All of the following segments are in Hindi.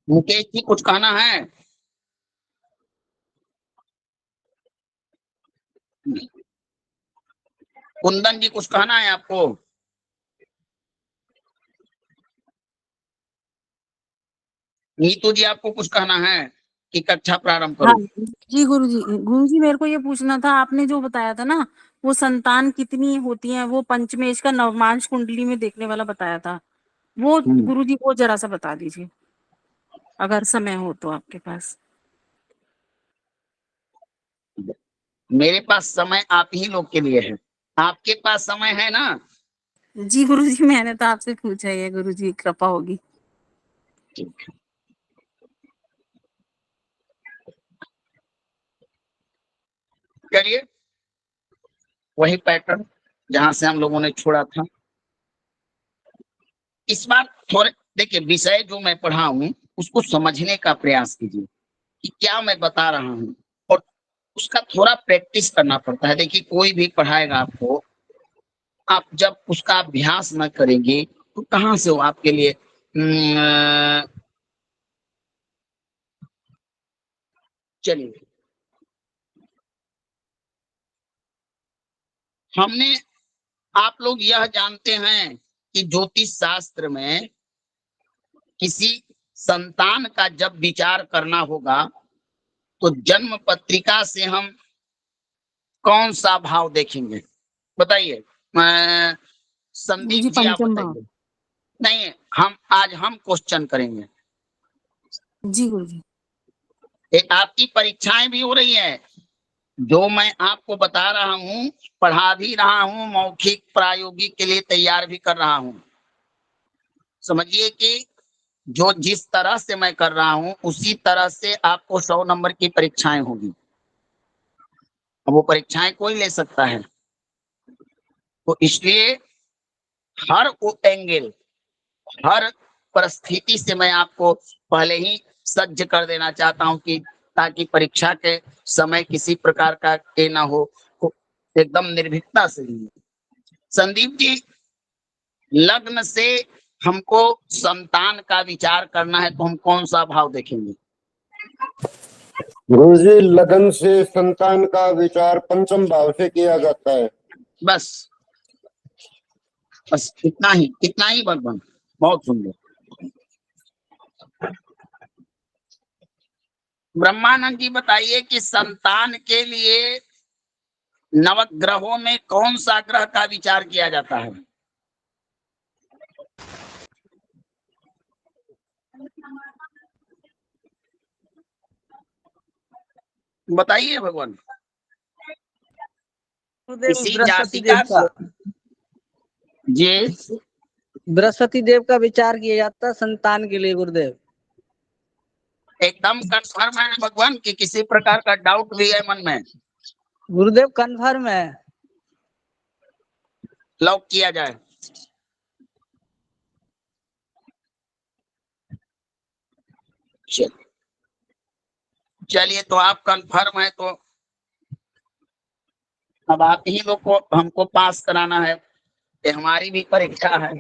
मुकेश जी कुछ कहना है? कुंदन जी कुछ कहना है आपको? नीतू जी आपको कुछ कहना है कि कक्षा प्रारंभ हाँ करूं? जी गुरुजी मेरे को ये पूछना था, आपने जो बताया था ना, वो संतान कितनी होती है, वो पंचमेश का नवमांश कुंडली में देखने वाला बताया था, वो हम्म, गुरुजी वो जरा सा बता दीजिए अगर समय हो तो आपके पास। मेरे पास समय आप ही लोग के लिए है। आपके पास समय है ना? जी गुरुजी मैंने तो आपसे पूछा ही है, गुरुजी कृपा होगी। ठीक है। करिए वही पैटर्न जहां से हम लोगों ने छोड़ा था। इस बार थोड़े देखिए, विषय जो मैं पढ़ा हूं उसको समझने का प्रयास कीजिए कि क्या मैं बता रहा हूं, और उसका थोड़ा प्रैक्टिस करना पड़ता है। देखिए कोई भी पढ़ाएगा आपको, आप जब उसका अभ्यास न करेंगे तो कहाँ से वो आपके लिए चलिए। हमने आप लोग यह जानते हैं कि ज्योतिष शास्त्र में किसी संतान का जब विचार करना होगा तो जन्म पत्रिका से हम कौन सा भाव देखेंगे? बताइए। संदीप गुरुजी जी आप पंचम भाव। बताइए। नहीं, हम क्वेश्चन करेंगे। जी गुरुजी। आपकी परीक्षाएं भी हो रही है, जो मैं आपको बता रहा हूँ, पढ़ा भी रहा हूँ, मौखिक प्रायोगिक के लिए तैयार भी कर रहा हूँ। समझिए कि जो जिस तरह से मैं कर रहा हूँ उसी तरह से आपको 100 नंबर की परीक्षाएं होगी। अब वो परीक्षाएं कोई ले सकता है, तो इसलिए हर वो एंगल, हर परिस्थिति से मैं आपको पहले ही सज्ज कर देना चाहता हूं कि ताकि परीक्षा के समय किसी प्रकार का ये ना हो, तो एकदम निर्भीकता से ही। संदीप जी, लग्न से हमको संतान का विचार करना है तो हम कौन सा भाव देखेंगे? गुरुजी लगन से संतान का विचार पंचम भाव से किया जाता है। बस बस इतना ही भगवान। बहुत सुंदर। ब्रह्मानंद जी बताइए कि संतान के लिए नवग्रहों में कौन सा ग्रह का विचार किया जाता है? बताइए भगवान। गुरुदेव इसी बृहस्पति जातिका देव का, जी बृहस्पति देव का विचार किया जाता है संतान के लिए गुरुदेव। एकदम कंफर्म है भगवान कि किसी प्रकार का डाउट भी है मन में? गुरुदेव कन्फर्म है। लॉक किया जाए। चलिए, तो आप कंफर्म है तो अब आप ही लोग को हमको पास कराना है। ये हमारी भी परीक्षा है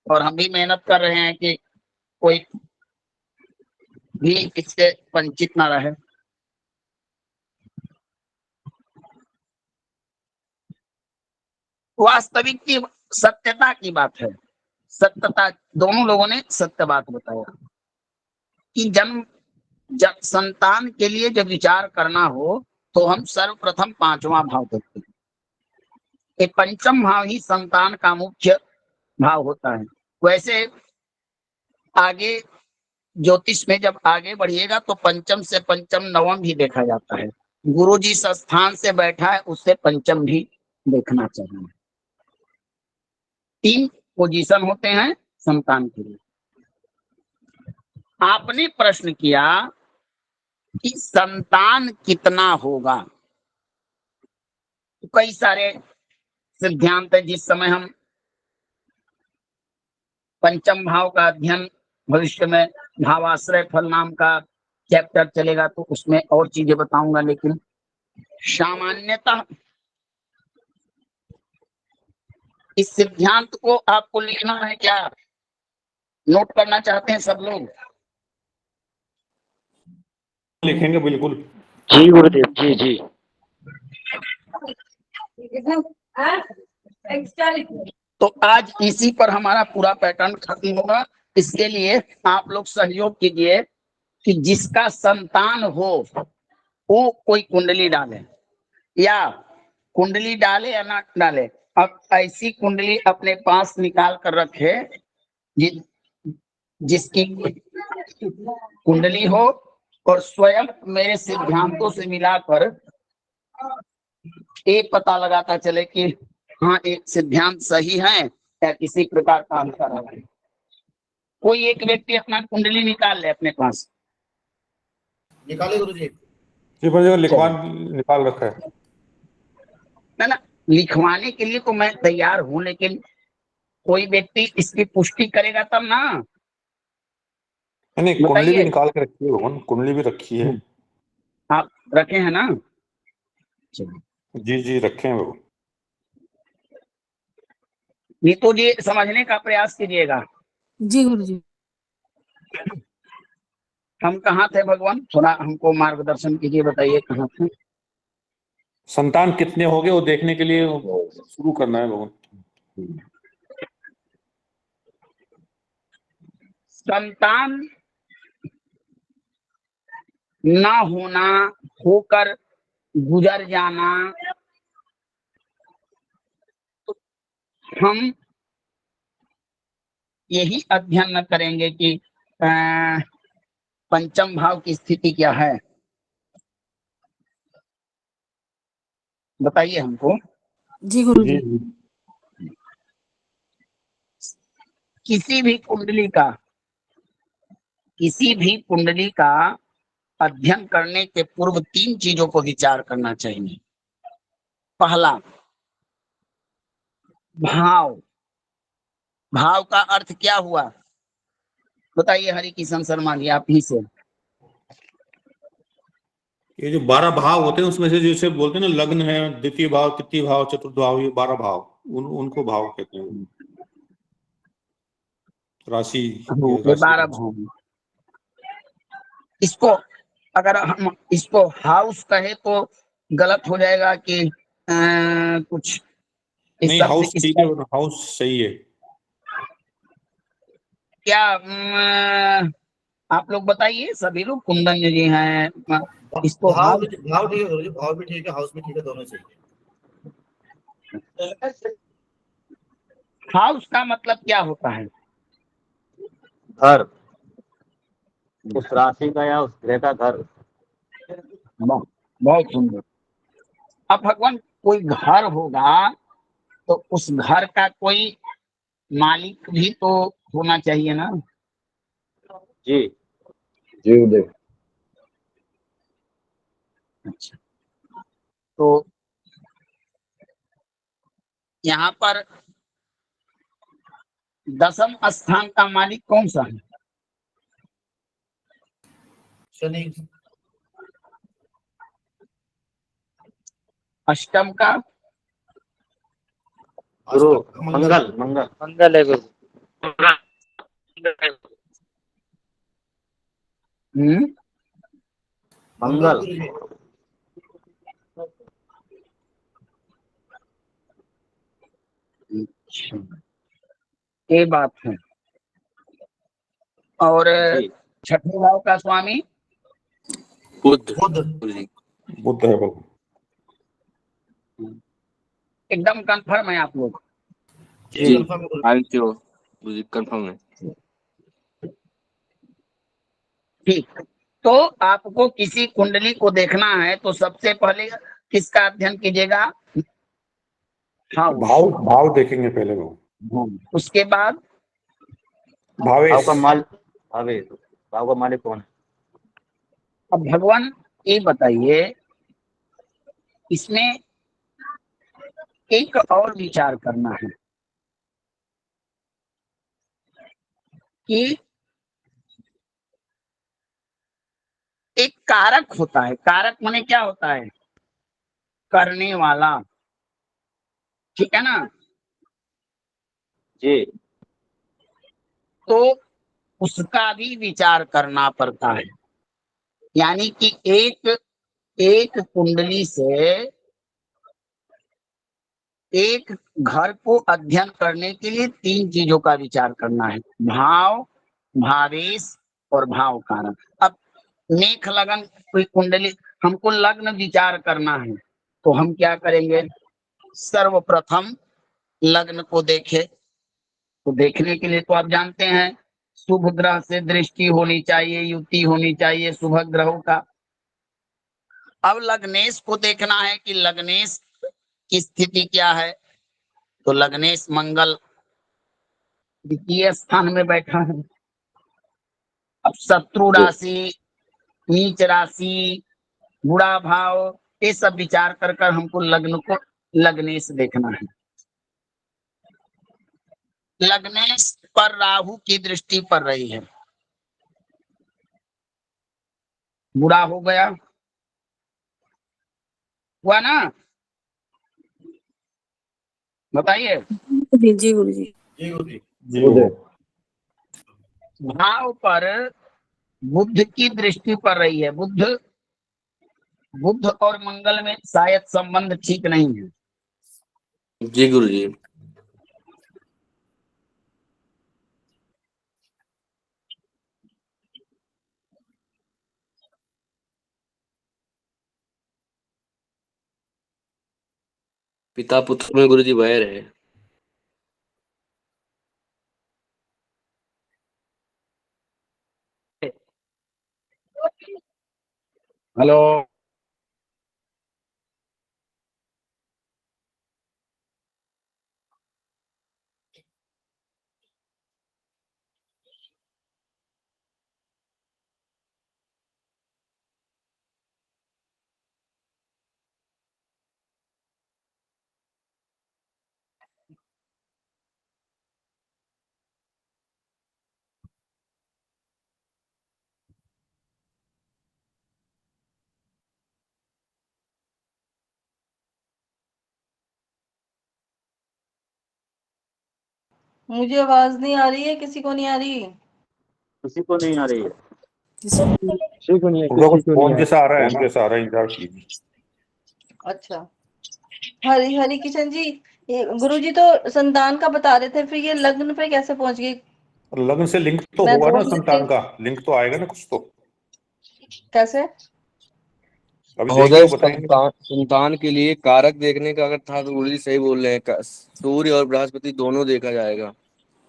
और हम भी मेहनत कर रहे हैं कि कोई भी इससे वंचित ना रहे। वास्तविक की सत्यता की बात है। सत्यता, दोनों लोगों ने सत्य बात बताया कि जब संतान के लिए जब विचार करना हो तो हम सर्वप्रथम पांचवा भाव देखते हैं। ये पंचम भाव ही संतान का मुख्य भाव होता है। वैसे आगे ज्योतिष में जब आगे बढ़िएगा तो पंचम से पंचम नवम भी देखा जाता है। गुरु जी स्थान से बैठा है उससे पंचम भी देखना चाहिए। 3 पोजीशन होते हैं संतान के लिए। आपने प्रश्न किया कि संतान कितना होगा, तो कई सारे सिद्धांत है। जिस समय हम पंचम भाव का अध्ययन भविष्य में भावाश्रय फल नाम का चैप्टर चलेगा तो उसमें और चीजें बताऊंगा, लेकिन सामान्यतः इस सिद्धांत को आपको लिखना है क्या? नोट करना चाहते हैं सब लोग? लिखेंगे बिल्कुल। जी गुरुदेव, जी जी। तो आज इसी पर हमारा पूरा पैटर्न खत्म होगा। इसके लिए आप लोग सहयोग कीजिए कि जिसका संतान हो वो कोई कुंडली डाले, या कुंडली डाले या ना डाले, अब ऐसी कुंडली अपने पास निकाल कर रखे जिसकी कुंडली हो और स्वयं मेरे सिद्धांतों से मिलाकर ये पता लगाता चले कि हाँ एक सिद्धांत सही है या किसी प्रकार का अंतर है। कोई एक व्यक्ति अपना कुंडली निकाल ले अपने पास। निकाले गुरुजी। जी पर लिखवा निकाल रखा है ना लिखवाने के लिए तो मैं तैयार हूं, लेकिन कोई व्यक्ति इसकी पुष्टि करेगा तब ना। नहीं, कुंडली भी बताइए। निकाल के रखी है भगवान, कुंडली भी रखी है। आप रखे हैं ना? जी जी रखे हैं भगवान। नीतू जी समझने का प्रयास कीजिएगा। जी गुरुजी। हम कहाँ थे भगवान, थोड़ा हमको मार्गदर्शन कीजिए, बताइए कहाँ थे। संतान कितने हो गए वो देखने के लिए शुरू करना है भगवान। संतान ना होना, होकर गुजर जाना, हम यही अध्ययन करेंगे कि पंचम भाव की स्थिति क्या है, बताइए हमको। जी गुरुजी। किसी भी कुंडली का अध्ययन करने के पूर्व 3 चीजों को विचार करना चाहिए। पहला, भाव का अर्थ क्या हुआ, बताइए हरि किशन शर्मा जी, आप ही से। ये जो 12 भाव होते हैं उसमें से जैसे बोलते हैं ना, लग्न है, द्वितीय भाव, तृतीय भाव, चतुर्थ भाव, ये 12 भाव उनको भाव कहते हैं। राशि, ये 12 भाव। इसको अगर हम इसको हाउस कहे तो गलत हो जाएगा कि कुछ इस नहीं, शब्द हाउस ठीक इसका है, हाउस सही है। क्या आप लोग बताइए, सभी लोग कुंदन जी हैं, इसको भाव ठीक है गुरुजी, भाव भी ठीक है, हाउस भी ठीक है, दोनों चाहिए। हाउस का मतलब क्या होता है? घर, उस राशि का या उस ग्रह का घर। बहुत सुंदर। अब भगवान कोई घर होगा तो उस घर का कोई मालिक भी तो होना चाहिए ना। जी जी उदय। अच्छा, तो यहाँ पर 10म स्थान का मालिक कौन सा है? शनि। 8म का गुरु मंगल, मंगल मंगल है गुरु। मंगल। गुरुजी। अच्छा, ये बात है। और जी। 6ठे भाव का स्वामी बुध। बुद्ध है भगवान। एकदम कंफर्म है आप लोग? जी कंफर्म है। ठीक। तो आपको किसी कुंडली को देखना है तो सबसे पहले किसका अध्ययन कीजिएगा? भाव देखेंगे पहले भगवान, उसके बाद भाव का भाव का मालिक कौन है? अब भगवान ये बताइए, इसमें एक और विचार करना है कि एक कारक होता है। कारक माने क्या होता है? करने वाला, ठीक है ना? जी। तो उसका भी विचार करना पड़ता है। यानी कि एक कुंडली से एक घर को अध्ययन करने के लिए 3 चीजों का विचार करना है, भाव, भावेश और भाव कारक। अब मेख लगन कोई कुंडली, हमको लग्न विचार करना है तो हम क्या करेंगे, सर्वप्रथम लग्न को देखे। तो देखने के लिए तो आप जानते हैं शुभ ग्रह से दृष्टि होनी चाहिए, युति होनी चाहिए शुभ ग्रहों का। अब लग्नेश को देखना है कि लग्नेश की स्थिति क्या है। तो लग्नेश मंगल द्वितीय स्थान में बैठा है। अब शत्रु राशि, नीच राशि, बुरा भाव, ये सब विचार कर कर हमको लग्न को लग्नेश देखना है। लग्नेश पर राहु की दृष्टि पड़ रही है, बुरा हो गया, हुआ ना, बताइए। जी गुरु जी। जी गुरु जी। उदय। भाव पर बुध की दृष्टि पड़ रही है। बुध और मंगल में शायद संबंध ठीक नहीं है। जी गुरु जी। पिता पुत्र में गुरु जी वैर है। हेलो, मुझे आवाज नहीं आ रही है, किसी को नहीं आ रही? किसी को नहीं आ रही है। फोन जैसा आ रहा है, जैसा आ रहा है, इंतजार कीजिए। अच्छा, हरी हरी किशन जी, गुरु जी तो संतान का बता रहे थे, फिर ये लग्न पे कैसे पहुंच गई? लग्न से लिंक तो मैं होगा ना, 2 संतान का लिंक तो आएगा ना कुछ तो। कैसे? अभी महोदय, देखेंगे, बताएंगे। संतान के लिए कारक देखने का अगर था तो गुरु जी सही बोल रहे हैं, सूर्य और बृहस्पति दोनों देखा जाएगा।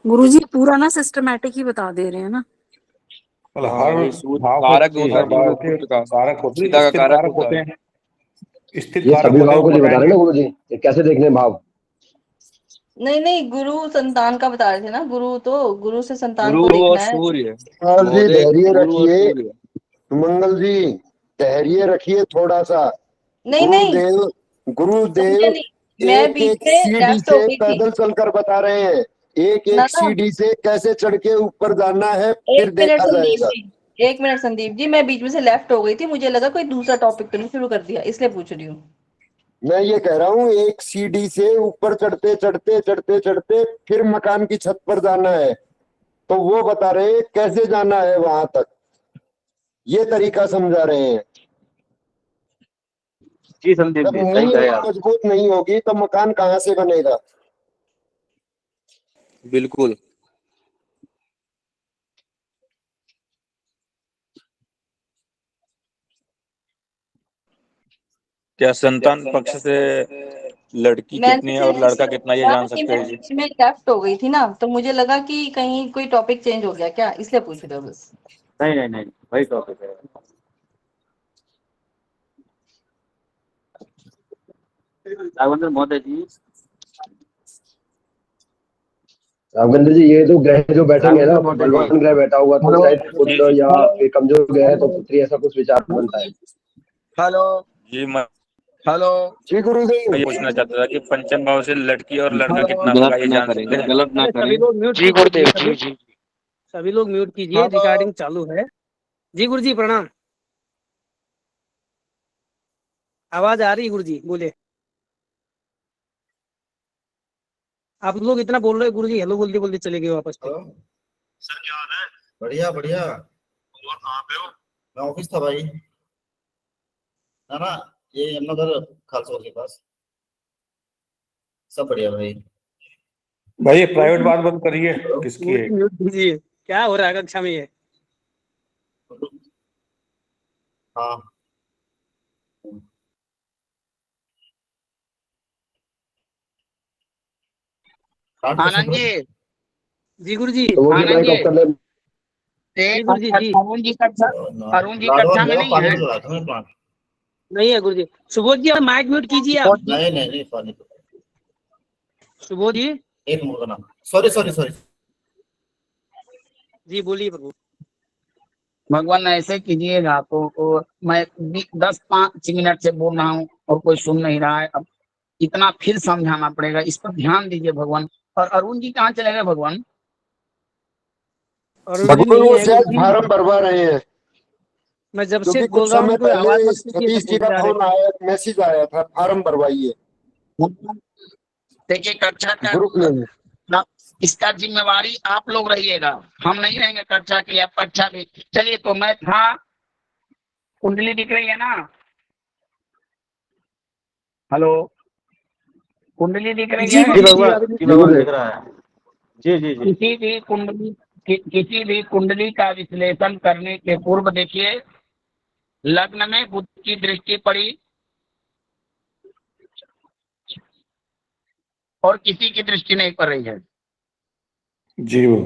गुरु जी पूरा ना सिस्टमैटिक ही बता दे रहे हैं ना। मतलब हाँ, हर वही सूर्य भाव कारक के, होता हर है भाव तीनों के पुत्र का, कारक होते हैं, पिता का स्थिर कारक कारक होता होते है। हैं, स्थिर ये कारक सभी होते भाव हैं, को नहीं बता रहे बताएंगे। ना गुरु जी, ये कैसे देखने भाव। नहीं नहीं, गुरु संतान का बता रहे थे ना, गुरु से संतान को गुरु और देखना है। सूर्य। सर जी महोदय, धैर्य गुरु और रखिए, सूर्य। मंगल जी धैर्य रखिए थोड़ा सा। नहीं नहीं, गुरुदेव समझे नहीं, मैं एक बीच एक में सीढ़ी लेफ्ट हो से गई थी पैदल चलकर बता रहे हैं, एक ना एक ना। सीढ़ी से कैसे चढ़ के ऊपर जाना है, फिर 1 मिनट देखा संदीप जाएगा। जी, 1 मिनट संदीप जी, मैं बीच में से लेफ्ट हो गई थी, मुझे लगा कोई दूसरा टॉपिक तो नहीं शुरू कर दिया, इसलिए पूछ रही हूँ। मैं ये कह रहा हूँ एक सीढ़ी से ऊपर चढ़ते चढ़ते चढ़ते चढ़ते फिर मकान की छत पर जाना है, तो वो बता रहे हैं कैसे जाना है वहां तक, ये तरीका समझा रहे हैं। जी संदीप जब जी, सही नींव कहे आप। मजबूत नहीं होगी तो मकान कहाँ से बनेगा। बिल्कुल। क्या संतान पक्ष से लड़की कितनी है मैंने और लड़का कितना, ये जान सकते हैं जी? बीच में लेफ्ट हो गई थी ना, तो मुझे लगा कि कहीं कोई टॉपिक चेंज हो गया क्या, इसलिए पूछ रहे हो बस। नहीं नहीं नहीं, वही टॉपिक है। राघवेंद्र महोदय जी, राघवेंद्र जी ये तो ग्रह जो बैठेंगे ना, राघवेंद्र महोदय जी, बलवान ग्रह बैठा हुआ तो शायद पुत्र या कोई कमजोर ग्रह है तो पुत्री, ऐसा कुछ विचार बनता है। हेलो जी मैं हेलो, जी गुरुदेव। ये पूछना चाहता था कि पंचम भाव से लड़की और लड़का हेलो कितना होगा, गलत ये ना जान करें, सकते हैं? गलत ना अरे करें। सभी लोग म्यूट जी कीजिए, गुरुदेव, जी। सभी लोग म्यूट कीजिए, हेलो, रिकॉर्डिंग चालू है। जी गुरु जी प्रणाम, आवाज आ रही है गुरु जी, बोले। आप लोग इतना बोल रहे हो गुरु जी, हेलो बोलते बोलते चले गए वापस पे। सर क्या हाल है? बढ़िया बढ़िया। और कहाँ पे हो? मैं ऑफिस था भाई, है ना, ये यमुनानगर खालसा के पास। सब बढ़िया भाई। भाई ये प्राइवेट बात बंद करिए, किसकी है? म्यूट कीजिए, क्या हो रहा है कक्षा में ये? हाँ आनंद जी, जी गुरुजी। तो वो भी आनंद माइक जी, ऑफ कर ले। जी गुरुजी जी। अरुण जी कक्षा में नहीं है। प्लांट। नहीं है गुरुजी। सुबोध जी, आप माइक म्यूट कीजिए आप। नहीं नहीं नहीं, पानी तो सुबोध जी। एक नंबर का नाम। Sorry sorry sorry. जी बोलिए प्रभु। भगवान ऐसे कीजिएगा तो मैं 10-5 मिनट से बोल रहा हूँ और कोई सुन नहीं रहा है। अब इतना फिर समझाना पड़ेगा, इस पर ध्यान दीजिए भगवान। और अरुण जी कहाँ चले गए भगवान? अरुण जी भगवान नहीं वो है शायद गुरुजी। फार्म भरवा रहे हैं, मैं जब से क्योंकि बोल कुछ रहा हूँ समय कोई आवाज पहले मत कीजिए सतीश तो जी बोल का जा रहे। फोन आया, मैसेज आया था, फार्म भरवाइए देखिए कक्षा ग्रुप का में। इसका जिम्मेवारी आप लोग रहिएगा, हम नहीं रहेंगे कक्षा के लिए। आप कक्षा भी चलिए। तो मैं था, कुंडली दिख रही है ना? हेलो, कुंडली दिख रही जी है? जी गुरुजी भगवान, जी भगवान दिख रहा है। जी जी जी। किसी भी कुंडली का विश्लेषण करने के पूर्व देखिए, लग्न में बुध की दृष्टि पड़ी और किसी की दृष्टि नहीं पड़ रही है। जी वो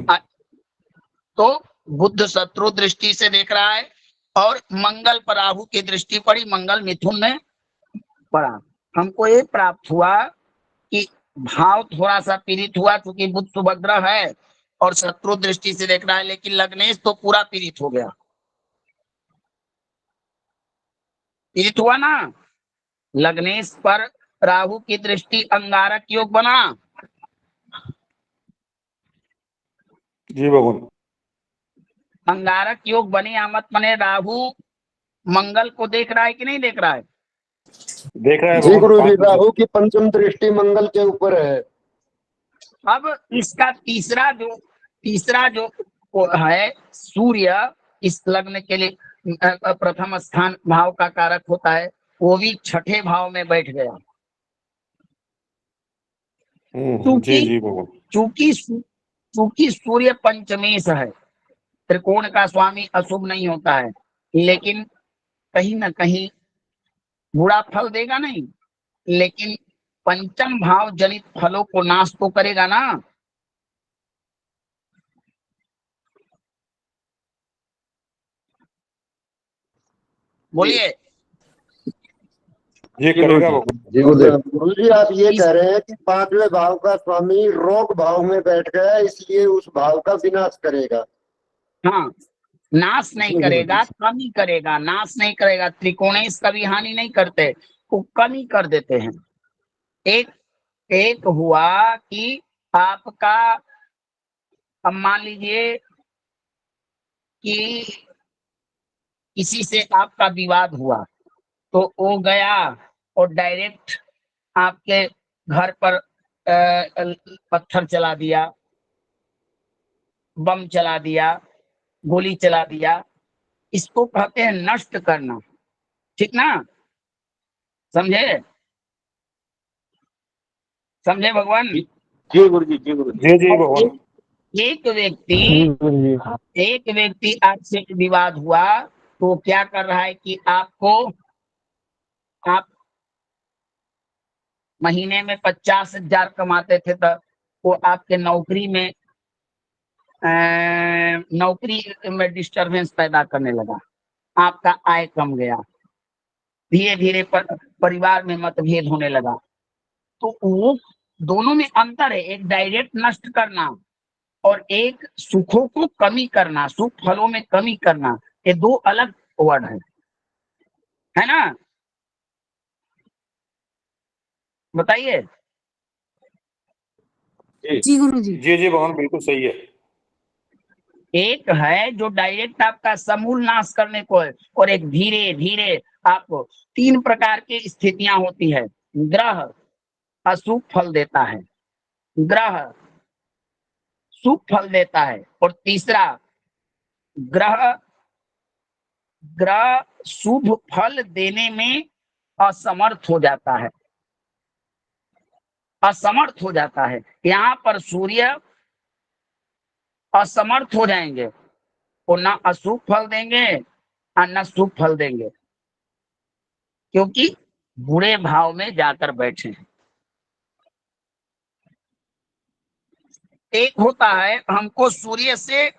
तो बुध शत्रु दृष्टि से देख रहा है और मंगल पर राहु की दृष्टि पड़ी, मंगल मिथुन में पड़ा। हमको ये प्राप्त हुआ कि भाव थोड़ा सा पीड़ित हुआ, क्योंकि बुध सुभद्र है और शत्रु दृष्टि से देख रहा है, लेकिन लग्नेश तो पूरा पीड़ित हो गया। पीड़ित हुआ ना? लग्नेश पर राहु की दृष्टि अंगारक योग बना। जी भगवान। अंगारक योग बने, आमत बने। राहु मंगल को देख रहा है कि नहीं देख रहा है? देख रहा है जी भगवान, गुरु जी, 5 राहु की पंचम दृष्टि मंगल के ऊपर है। अब इसका तीसरा जो वो है सूर्य, इस लग्न के लिए प्रथम स्थान भाव का कारक होता है, वो भी छठे भाव में बैठ गया। जी जी भगवान। चूंकि सूर्य पंचमेश है, त्रिकोण का स्वामी अशुभ नहीं होता है, लेकिन कहीं ना कहीं बुरा फल देगा नहीं, लेकिन पंचम भाव जनित फलों को नाश तो करेगा ना। बोलिए। ये करेगा भगवान। जी गुरु जी, आप ये कह रहे हैं कि 5वें भाव का स्वामी रोग भाव में बैठ गया, इसलिए उस भाव का विनाश करेगा। हाँ, नाश नहीं जी करेगा, कमी करेगा, नाश नहीं करेगा। त्रिकोणेश कभी हानि नहीं करते, वो कमी कर देते हैं। एक हुआ कि आपका, अब मान लीजिए कि किसी से आपका विवाद हुआ, तो वो गया और डायरेक्ट आपके घर पर पत्थर चला दिया, बम चला दिया, गोली चला दिया। इसको कहते हैं नष्ट करना। ठीक ना? समझे? समझे भगवान? जी गुरु जी, जी गुरु जी। जी जी भगवान। एक व्यक्ति आपसे विवाद हुआ, तो क्या कर रहा है कि आप महीने में 50,000 कमाते थे, तो वो आपके नौकरी में डिस्टरबेंस पैदा करने लगा, आपका आय कम गया, धीरे धीरे परिवार में मतभेद होने लगा। तो वो दोनों में अंतर है, एक डायरेक्ट नष्ट करना और एक सुखों को कमी करना, सुख फलों में कमी करना। ये दो अलग वर्ड है ना? बताइए। जी गुरुजी। जी जी भगवान, बिल्कुल सही है। एक है जो डायरेक्ट आपका समूल नाश करने को है, और एक धीरे धीरे आपको। 3 प्रकार की स्थितियां होती है। ग्रह अशुभ फल देता है, ग्रह शुभ फल देता है, और तीसरा ग्रह ग्रह शुभ फल देने में असमर्थ हो जाता है, असमर्थ हो जाता है। यहाँ पर सूर्य असमर्थ हो जाएंगे, वो ना अशुभ फल देंगे और न शुभ फल देंगे, क्योंकि बुरे भाव में जाकर बैठे हैं। एक होता है हमको सूर्य से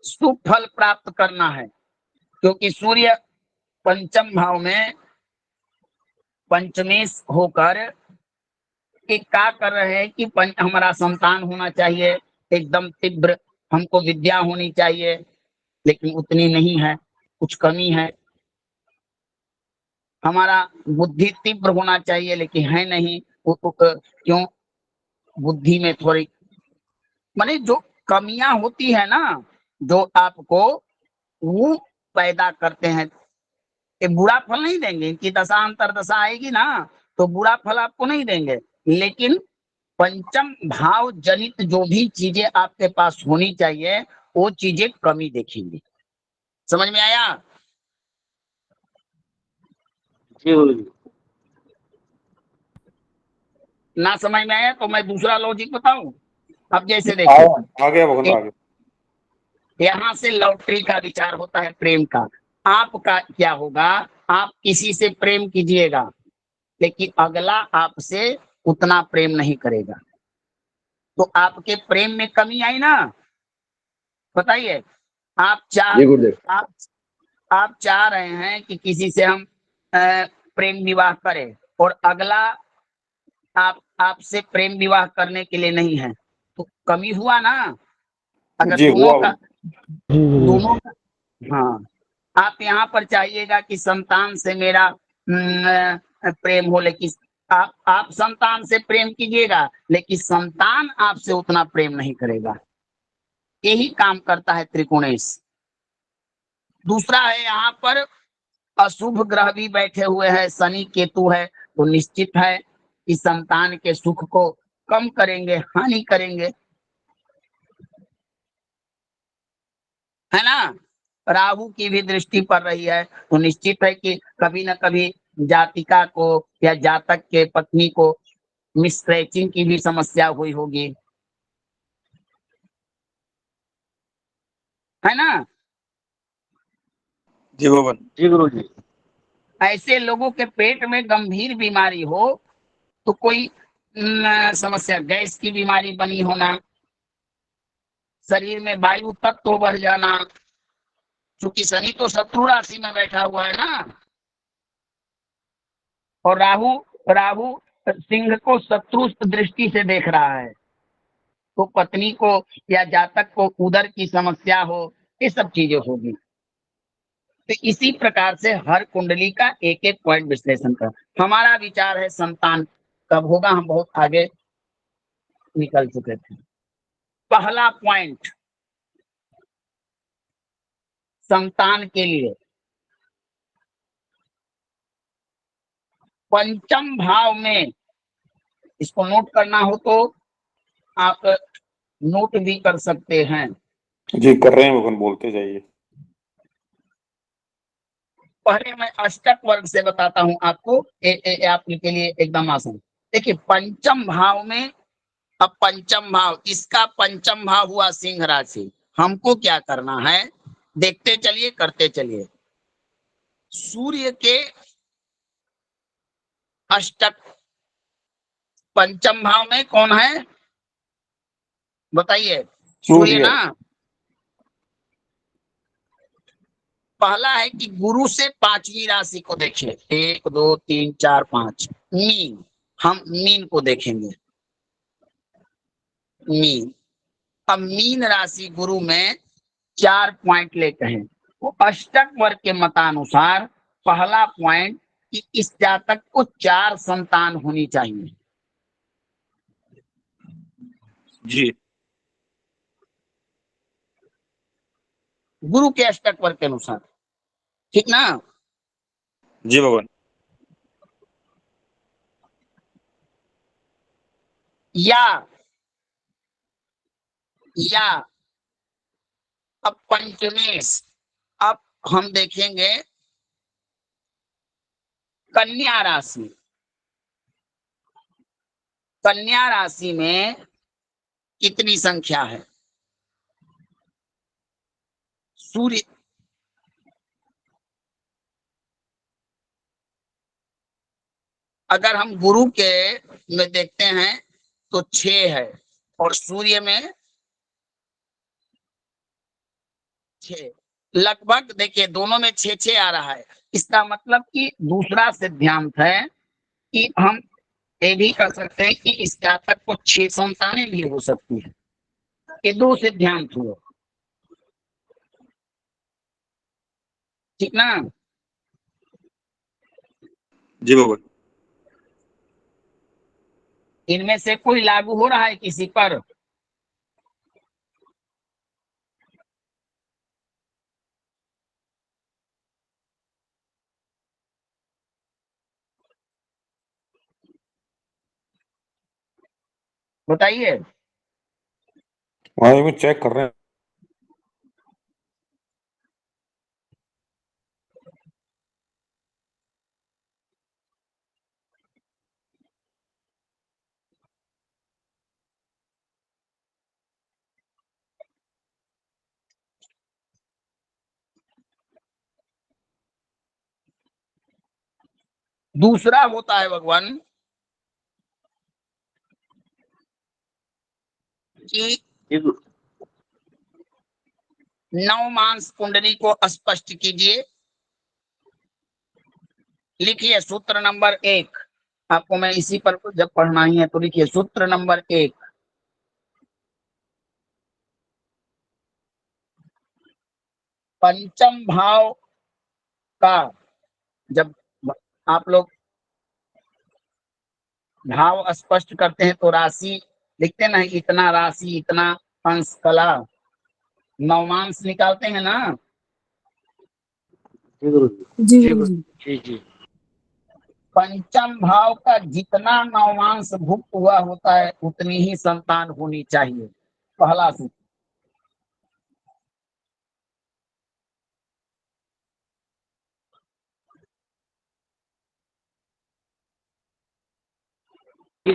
शुभ फल प्राप्त करना है, क्योंकि सूर्य पंचम भाव में पंचमेश होकर एक क्या कर रहे हैं कि हमारा संतान होना चाहिए, एकदम तीव्र, हमको विद्या होनी चाहिए, लेकिन उतनी नहीं है, कुछ कमी है। हमारा बुद्धि तीव्र होना चाहिए, लेकिन है नहीं, क्यों? बुद्धि में थोड़ी माने जो कमियां होती है ना, जो आपको वो पैदा करते हैं। ये बुरा फल नहीं देंगे, इनकी दशा अंतरदशा आएगी ना तो बुरा फल आपको नहीं देंगे, लेकिन पंचम भाव जनित जो भी चीजें आपके पास होनी चाहिए वो चीजें कमी देखेंगी। समझ में आया? जी गुरुजी। ना समझ में आया तो मैं दूसरा लॉजिक बताऊं। अब जैसे देखिए, आ गया भगवान, आ गया। यहाँ से लॉटरी का विचार होता है, प्रेम का। आपका क्या होगा, आप किसी से प्रेम कीजिएगा, लेकिन अगला आपसे उतना प्रेम नहीं करेगा, तो आपके प्रेम में कमी आई ना। बताइए, आप चाह रहे हैं कि किसी से हम प्रेम विवाह करें, और अगला आपसे प्रेम विवाह करने के लिए नहीं है, तो कमी हुआ ना। अगर जी दोनों हुआ। का हाँ, आप यहाँ पर चाहिएगा कि संतान से मेरा प्रेम हो, लेकिन आप संतान से प्रेम कीजिएगा, लेकिन संतान आपसे उतना प्रेम नहीं करेगा। यही काम करता है त्रिकोणेश। दूसरा है, यहाँ पर अशुभ ग्रह भी बैठे हुए हैं, शनि केतु है, तो निश्चित है कि संतान के सुख को कम करेंगे, हानि करेंगे, है ना। राहु की भी दृष्टि पड़ रही है, तो निश्चित है कि कभी न कभी जातिका को या जातक के पत्नी को मिसट्रेचिंग की भी समस्या हुई होगी, है ना। जी भगवान। जी गुरुजी। ऐसे लोगों के पेट में गंभीर बीमारी हो तो कोई समस्या, गैस की बीमारी बनी होना, शरीर में वायु तत्व बढ़ जाना, क्योंकि शनि तो शत्रु राशि में बैठा हुआ है ना, और राहु सिंह को शत्रु दृष्टि से देख रहा है, तो पत्नी को या जातक को उदर की समस्या हो, ये सब चीजें होगी। तो इसी प्रकार से हर कुंडली का एक एक पॉइंट विश्लेषण कर। हमारा विचार है संतान कब होगा, हम बहुत आगे निकल चुके थे। पहला पॉइंट संतान के लिए पंचम भाव में, इसको नोट करना हो तो आप नोट भी कर सकते हैं। जी कर रहे हैं भगवान, बोलते जाइए। पहले मैं अष्टक वर्ग से बताता हूं आपको, आपके लिए एकदम आसान। देखिए पंचम भाव में, अब पंचम भाव, इसका पंचम भाव हुआ सिंह राशि। हमको क्या करना है, देखते चलिए, करते चलिए। सूर्य के अष्टक पंचम भाव में कौन है बताइए? सूर्य ना। पहला है कि गुरु से पांचवी राशि को देखिए, 1 2 3 4 5, मीन। हम मीन को देखेंगे, मीन। अब मीन राशि गुरु में 4 पॉइंट लेते हैं। वो अष्टक वर्ग के मतानुसार पहला पॉइंट कि इस जातक को 4 संतान होनी चाहिए। जी गुरु के अष्टक वर्ग के अनुसार, ठीक ना। जी भगवान। या अब पंचमेश, अब हम देखेंगे कन्या राशि। कन्या राशि में कितनी संख्या है? सूर्य अगर हम गुरु के में देखते हैं तो 6 है और सूर्य में 6, लगभग देखिए दोनों में 6-6 आ रहा है। इसका मतलब कि दूसरा सिद्धांत है कि हम ये भी कर सकते हैं कि इस जातक को 6 संतानें भी हो सकती है। ये 2 सिद्धांत हुए, ठीक ना? जी बाबा। इनमें से कोई लागू हो रहा है किसी पर? बताइए। वहाँ में चेक कर रहे हैं। दूसरा होता है भगवान कि नवमांस कुंडली को स्पष्ट कीजिए। लिखिए सूत्र नंबर 1। आपको मैं इसी पर जब पढ़ना ही है तो लिखिए सूत्र नंबर 1। पंचम भाव का जब आप लोग भाव स्पष्ट करते हैं तो राशि लिखते ना, इतना राशि, इतना अंश कला, नवमांस निकालते हैं ना। जी गुरु जी। जी गुरु जी। जी जी। पंचम भाव का जितना नवमांश भुक्त हुआ होता है उतनी ही संतान होनी चाहिए, पहला सूत्र। ये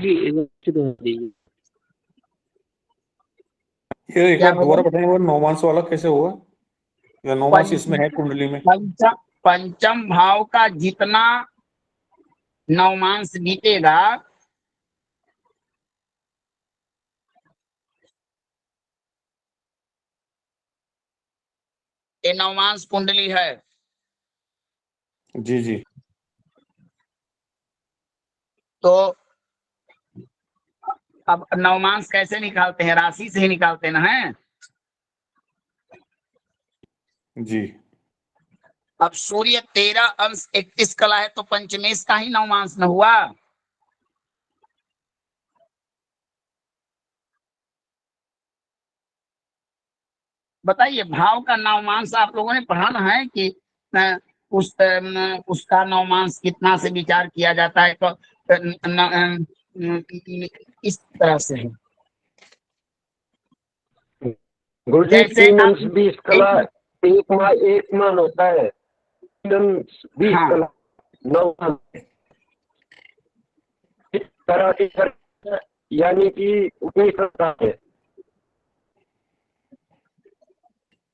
एक क्या बार दोबारा बोले? बताएंगे, वो नौमांस वाला कैसे हुआ? या नौमांस इसमें है कुंडली में? पंचम भाव का जितना नवमांश बीतेगा ये नवमांश कुंडली है। जी जी। तो अब नवमांश कैसे निकालते हैं? राशि से ही निकालते हैं ना, है? जी। अब सूर्य 13 अंश 31 कला है तो पंचमेश का ही नवमांश न हुआ? बताइए, भाव का नवमांश आप लोगों ने पढ़ा ना है कि उसका नवमांश कितना से विचार किया जाता है? तो इस तरह से है। गुरु जी जैसे 3 आप अंश 20 कला, एक मान होता है। 3 अंश 20 हाँ। कला 9 मान, इस तरह की यानी कि उतनी संख्या है।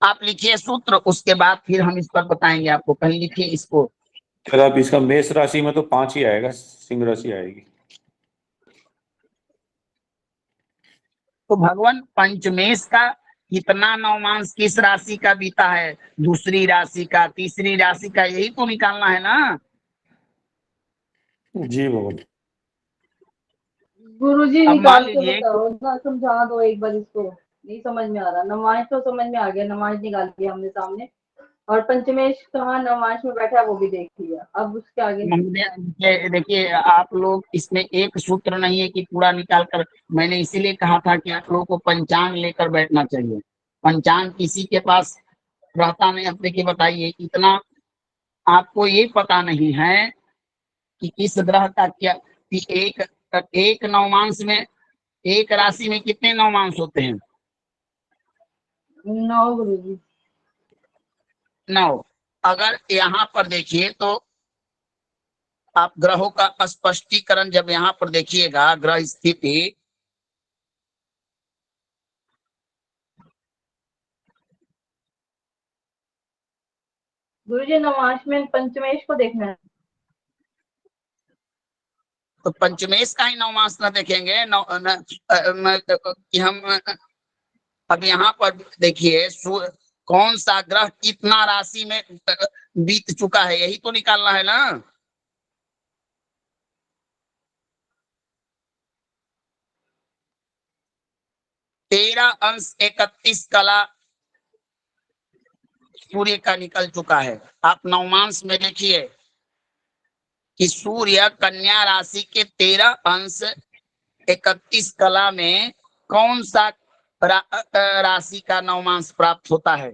आप लिखिए सूत्र, उसके बाद फिर हम इस पर बताएंगे आपको। कहीं लिखिए इसको। फिर अब इसका मेष राशि में तो 5 ही आएगा, सिंह राशि आएगी। तो भगवान पंचमेश का कितना नवमांश किस राशि का बीता है? दूसरी राशि का, तीसरी राशि का, यही तो निकालना है ना। जी भगवान। गुरुजी अब मान निकाल के लीजिए बताओ ना, समझा दो एक बार इसको, नहीं समझ में आ रहा। नमाज तो समझ में आ गया, नमाज निकाल दिया हमने सामने, और पंचमेश कहाँ नमाज में बैठा है वो भी देख लिया, अब उसके आगे देखिए आप लोग इसमें एक सूत्र नहीं है कि पूरा निकाल कर। मैंने इसीलिए कहा था कि आप लोगों को पंचांग लेकर बैठना चाहिए। पंचांग किसी के पास रहता नहीं। अब देखिए बताइए, इतना आपको ये पता नहीं है कि किस ग्रह का क्या, कि एक नवमांश में, एक राशि में कितने नवमांश होते हैं? 9 गुरुजी। 9। अगर यहाँ पर देखिए तो आप ग्रहों का स्पष्टीकरण जब यहाँ पर देखिएगा, ग्रह स्थिति, गुरुजी नवांश में पंचमेश को देखना है। तो पंचमेश का ही नवमांश न देखेंगे कि हम अब यहाँ पर देखिए कौन सा ग्रह कितना राशि में बीत चुका है, यही तो निकालना है ना। तेरह अंश 31 कला सूर्य का निकल चुका है। आप नवमांश में देखिए कि सूर्य कन्या राशि के 13 अंश 31 कला में कौन सा राशि का नवमांश प्राप्त होता है,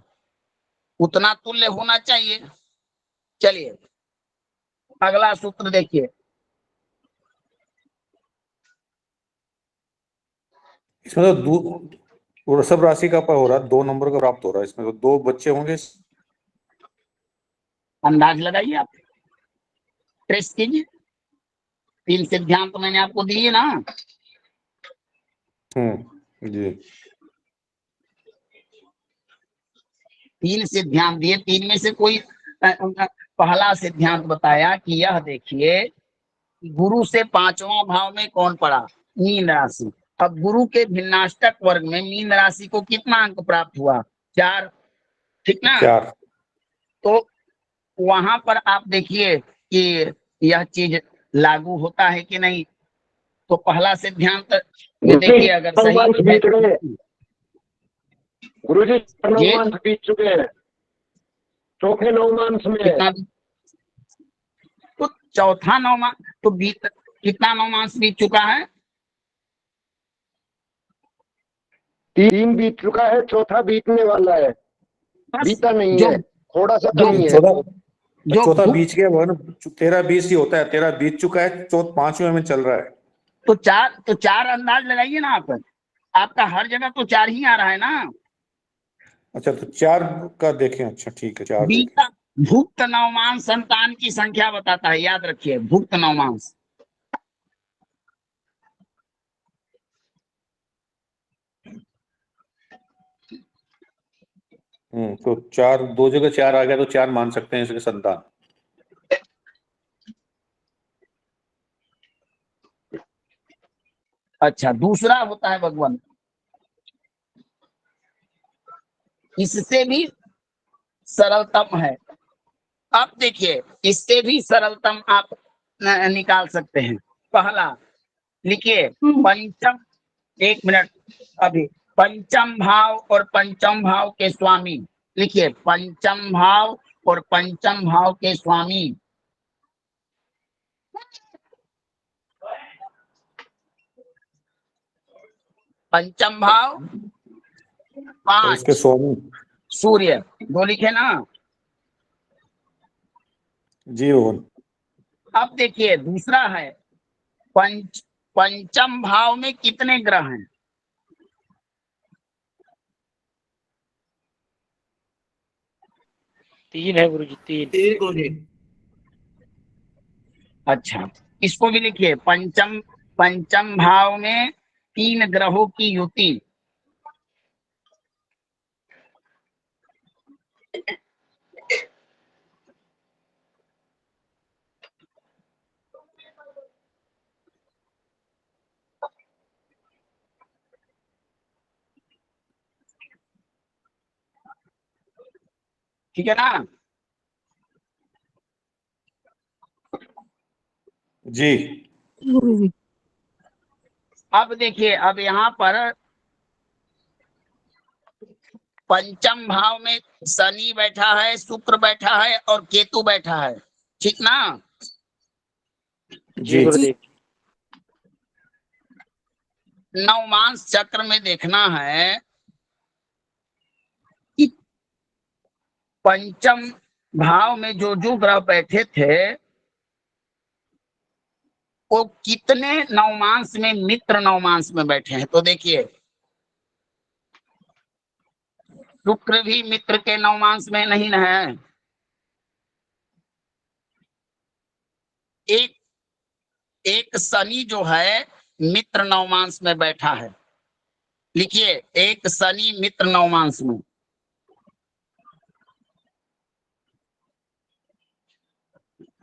उतना तुल्य होना चाहिए। चलिए अगला सूत्र देखिए। इसमें तो वृषभ राशि का हो रहा है, 2 नंबर का प्राप्त हो रहा है। इसमें तो 2 बच्चे होंगे। अंदाज लगाइए, आप ट्रेस कीजिए। 3 सिद्धांत तो मैंने आपको दिए ना। जी 3 सिद्धांत दिए, 3 में से कोई पहला सिद्धांत बताया कि यह देखिए गुरु से 5वां भाव में कौन पड़ा, मीन राशि। अब गुरु के भिन्नाष्टक वर्ग में मीन राशि को कितना अंक प्राप्त हुआ, 4, ठीक ना। 4। तो वहां पर आप देखिए कि यह चीज लागू होता है कि नहीं। तो पहला सिद्धांत देखिए अगर सही है, गुरुजी नवमांश बीत चुके हैं, चौथे नवमांश में कितना, तो चौथा नवमांश तो बीत, कितना नवमांश बीत चुका है, 3 बीत चुका है, चौथा बीतने वाला है। बीता नहीं है, थोड़ा सा कमी है। चौथा बीच गया वो ना, 13-20 ही होता है। 13 बीत चुका है, 5वें में चल रहा है। तो 4 अंदाज लगाइए ना आप। आपका हर जगह तो 4 ही आ रहा है ना। अच्छा तो 4 का देखें। अच्छा ठीक है, 4 बीता भुक्त नवमांश संतान की संख्या बताता है, याद रखिए भुक्त नवमांश। तो 4, 2 जगह 4 आ गया तो 4 मान सकते हैं इसके संतान। अच्छा दूसरा होता है भगवान, इससे भी सरलतम है। अब देखिए इससे भी सरलतम आप निकाल सकते हैं। पहला लिखिए पंचम, 1 मिनट अभी, पंचम भाव और पंचम भाव के स्वामी लिखिए, पंचम भाव और पंचम भाव के स्वामी। पंचम भाव 5, इसके स्वामी सूर्य 2 लिखे ना जी। अब देखिए दूसरा है पंचम भाव में कितने ग्रह हैं, 3 है गुरुजी, 3। अच्छा इसको भी लिखिए, पंचम भाव में 3 ग्रहों की युति। ठीक है ना जी। अब देखिए, अब यहाँ पर पंचम भाव में शनि बैठा है, शुक्र बैठा है और केतु बैठा है, ठीक ना। जी गुरुदेव। नवमांश चक्र में देखना है कि पंचम भाव में जो ग्रह बैठे थे वो कितने नवमांश में, मित्र नवमांश में बैठे हैं। तो देखिए शुक्र भी मित्र के नवमांश में नहीं है, एक एक शनि जो है मित्र नवमांश में बैठा है। लिखिए, एक शनि मित्र नवमांश में,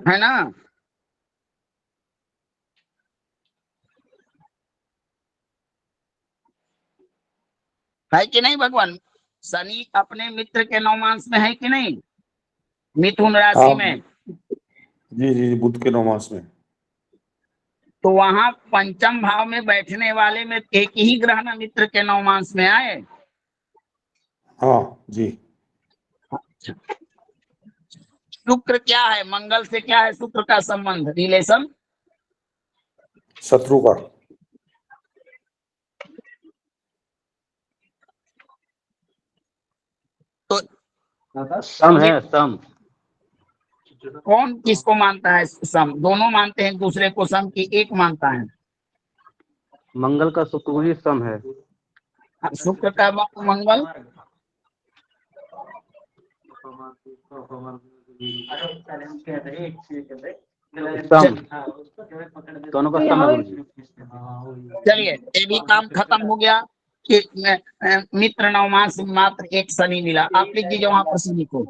है ना। है कि नहीं भगवान? शनि अपने मित्र के नवमांश में है कि नहीं, मिथुन राशि हाँ में। जी जी, बुध के नवमांश में। तो वहां पंचम भाव में बैठने वाले में एक ही ग्रह ना मित्र के नवमांश में आए। हाँ जी। शुक्र क्या है, मंगल से क्या है शुक्र का संबंध, रिलेशन? शत्रु का। तो सम है, सम। कौन किसको मानता है सम? दोनों मानते हैं दूसरे को सम की एक मानता है? मंगल का शुक्र ही सम है। शुक्र का मंगल सम, दोनों का सम है गुरुजी। चलिए, ये भी काम खत्म हो गया कि मित्र नवमांश मात्र एक शनि मिला। आप लिख दीजिए वहां पर शनि को।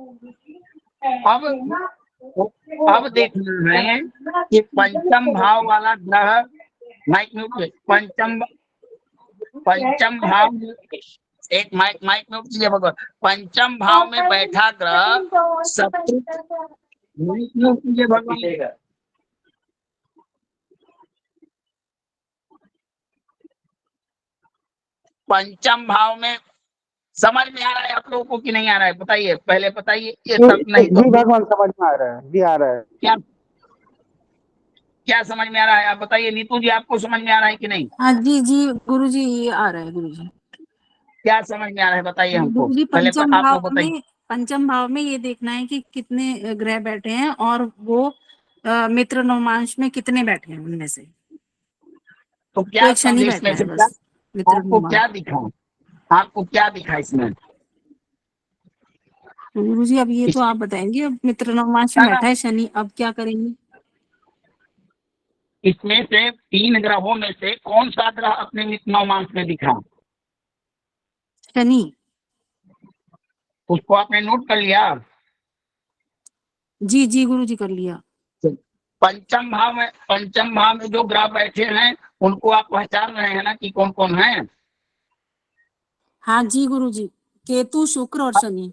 अब देखना है कि पंचम भाव वाला ग्रह, माइक म्यूट, पंचम भाव, एक माइक म्यूट कीजिए भगवान। पंचम भाव में बैठा ग्रह शत्रु, माइक म्यूट कीजिए भगवान। पंचम भाव में समझ में आ रहा है आप लोगों को कि नहीं आ रहा है? बताइए, पहले बताइए। ये सब नहीं तो जी भगवान समझ में आ रहा है, जी आ रहा है। क्या क्या समझ में आ रहा है? आप बताइए नीतू जी, आपको समझ में आ रहा है कि नहीं? हाँ जी जी गुरुजी, ये आ रहा है गुरुजी। क्या समझ में आ रहा है बताइए हमको। गुरुजी पहले पंचम आप लोग भाव बताइए। में, पंचम भाव में ये देखना है कि कितने ग्रह बैठे हैं और वो मित्र नवमांश में कितने बैठे हैं उनमें से। तो तो क्या एक शनि समझे बैठा इसमें से? है क्या बस मित्र आपको नवमांश। क्या दिखा? आपको क्या दिखा इसमें? तो गुरुजी अब ये तो इस- आप बताएंगे। अब मित्र नवमांश में बैठा है शनि, अब क्या करेंगे? इसमें से 3 ग्रहों में से कौन सा ग्रह अपने मित्र नवमांश में दिखा? शनि। उसको आपने नोट कर लिया? जी जी गुरुजी, कर लिया। पंचम भाव में जो ग्रह बैठे हैं उनको आप पहचान रहे हैं ना कि कौन कौन है? हाँ जी गुरुजी, केतु, शुक्र और शनि।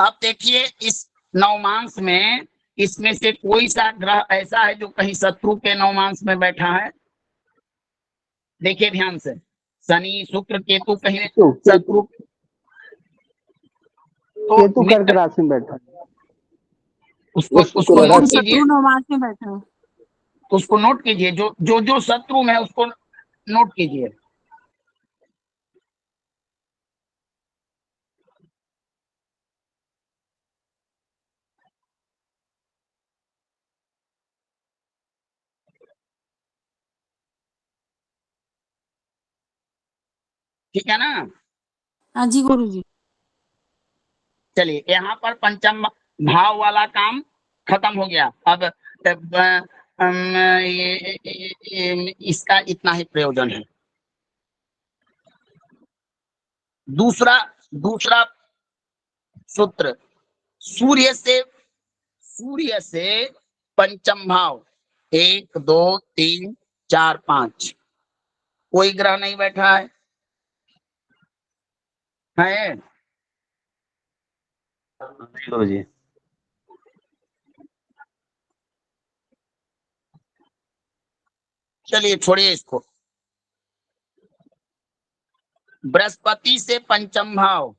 अब देखिए, इस नवमांश में इसमें से कोई सा ग्रह ऐसा है जो कहीं शत्रु के नवमांश में बैठा है? देखिए ध्यान से, शनि, शुक्र, केतु कहीं शत्रु, तो केतु कर्क राशि में बैठा है। उसको नोट कीजिए, शत्रु नवमांश में बैठा है। उसको नोट कीजिए, जो शत्रु में है उसको नोट कीजिए। ठीक है ना? हाँ जी गुरुजी। चलिए, यहाँ पर पंचम भाव वाला काम खत्म हो गया। अब इसका इतना ही प्रयोजन है। दूसरा सूत्र, सूर्य से पंचम भाव 1 2 3 4 5 कोई ग्रह नहीं बैठा है? गुरुजी। चलिए छोड़िए इसको। बृहस्पति से पंचम भाव,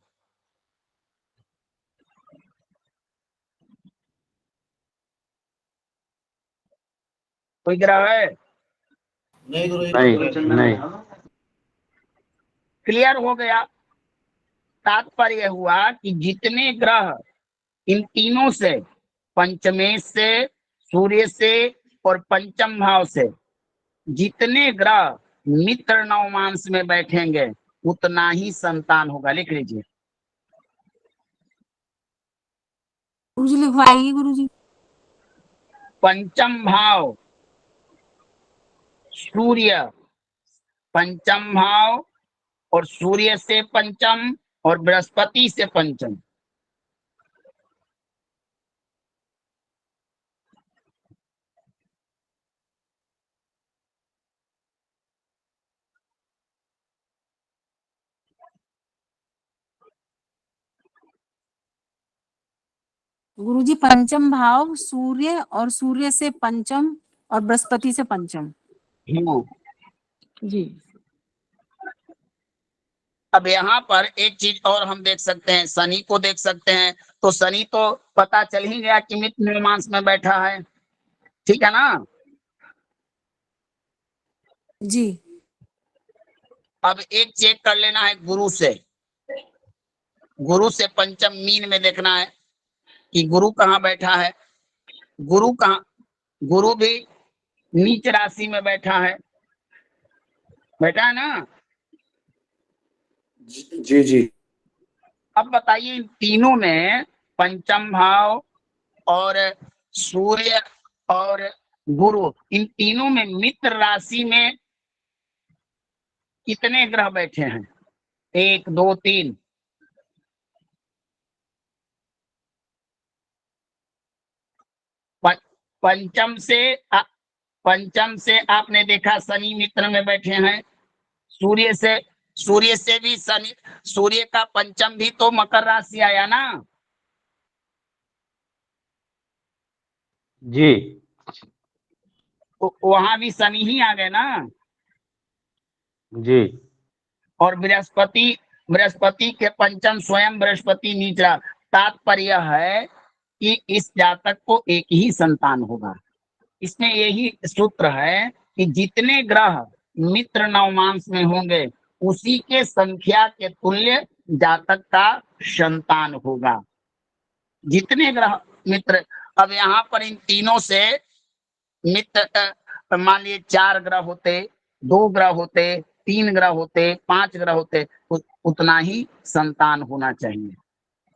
कोई ग्रह है? नहीं गुरु जी, नहीं। क्लियर हो गया। तात्पर्य हुआ कि जितने ग्रह इन तीनों से, पंचमेश से, सूर्य से और पंचम भाव से, जितने ग्रह मित्र नवमांश में बैठेंगे उतना ही संतान होगा। लिख लीजिए। गुरुजी लिखवाइए गुरुजी। पंचम भाव सूर्य, पंचम भाव और सूर्य से पंचम और बृहस्पति से पंचम। गुरुजी पंचम भाव सूर्य और सूर्य से पंचम और बृहस्पति से पंचम। जी। अब यहाँ पर एक चीज और हम देख सकते हैं, शनि को देख सकते हैं। तो शनि तो पता चल ही गया कि मित्र नवमांश में बैठा है, ठीक है ना। जी। अब एक चेक कर लेना है गुरु से, गुरु से पंचम मीन में देखना है कि गुरु कहाँ बैठा है। गुरु कहाँ, गुरु भी नीच राशि में बैठा है ना। जी जी। अब बताइए इन तीनों में, पंचम भाव और सूर्य और गुरु, इन तीनों में मित्र राशि में कितने ग्रह बैठे हैं? 1 2 3। पंचम से आपने देखा शनि मित्र में बैठे हैं। सूर्य से भी शनि, सूर्य का पंचम भी तो मकर राशि आया ना। जी। तो वहां भी शनि ही आ गए ना। जी। और बृहस्पति के पंचम स्वयं बृहस्पति नीचला। तात्पर्य है कि इस जातक को एक ही संतान होगा। इसमें यही सूत्र है कि जितने ग्रह मित्र नवमांश में होंगे उसी के संख्या के तुल्य जातक का संतान होगा। जितने ग्रह मित्र, अब यहाँ पर इन तीनों से मित्र मान लीजिए 4 ग्रह होते, 2 ग्रह होते, 3 ग्रह होते, 5 ग्रह होते, उतना ही संतान होना चाहिए।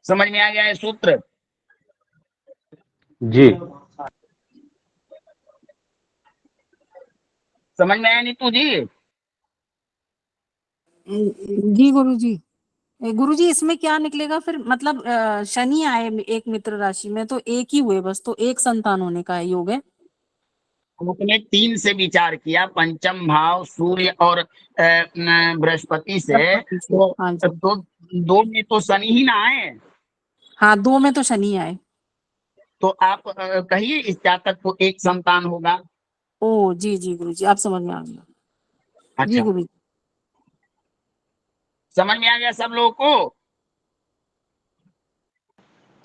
समझ में आ गया ये सूत्र? जी। समझ में आया नीतू जी? जी गुरुजी। गुरुजी इसमें क्या निकलेगा फिर, मतलब शनि आए एक मित्र राशि में तो एक ही हुए बस, तो एक संतान होने का योग है। उसने 3 से विचार किया, पंचम भाव सूर्य और बृहस्पति से, तो हाँ जी। 2 में तो शनि ही ना आए। हाँ 2 में तो शनि आए। तो आप कहिए इस जातक को एक संतान होगा। ओ जी जी गुरुजी, आप समझ में आ गया। जी अच्छा, गुरुजी। समझ में आ गया सब लोगों को?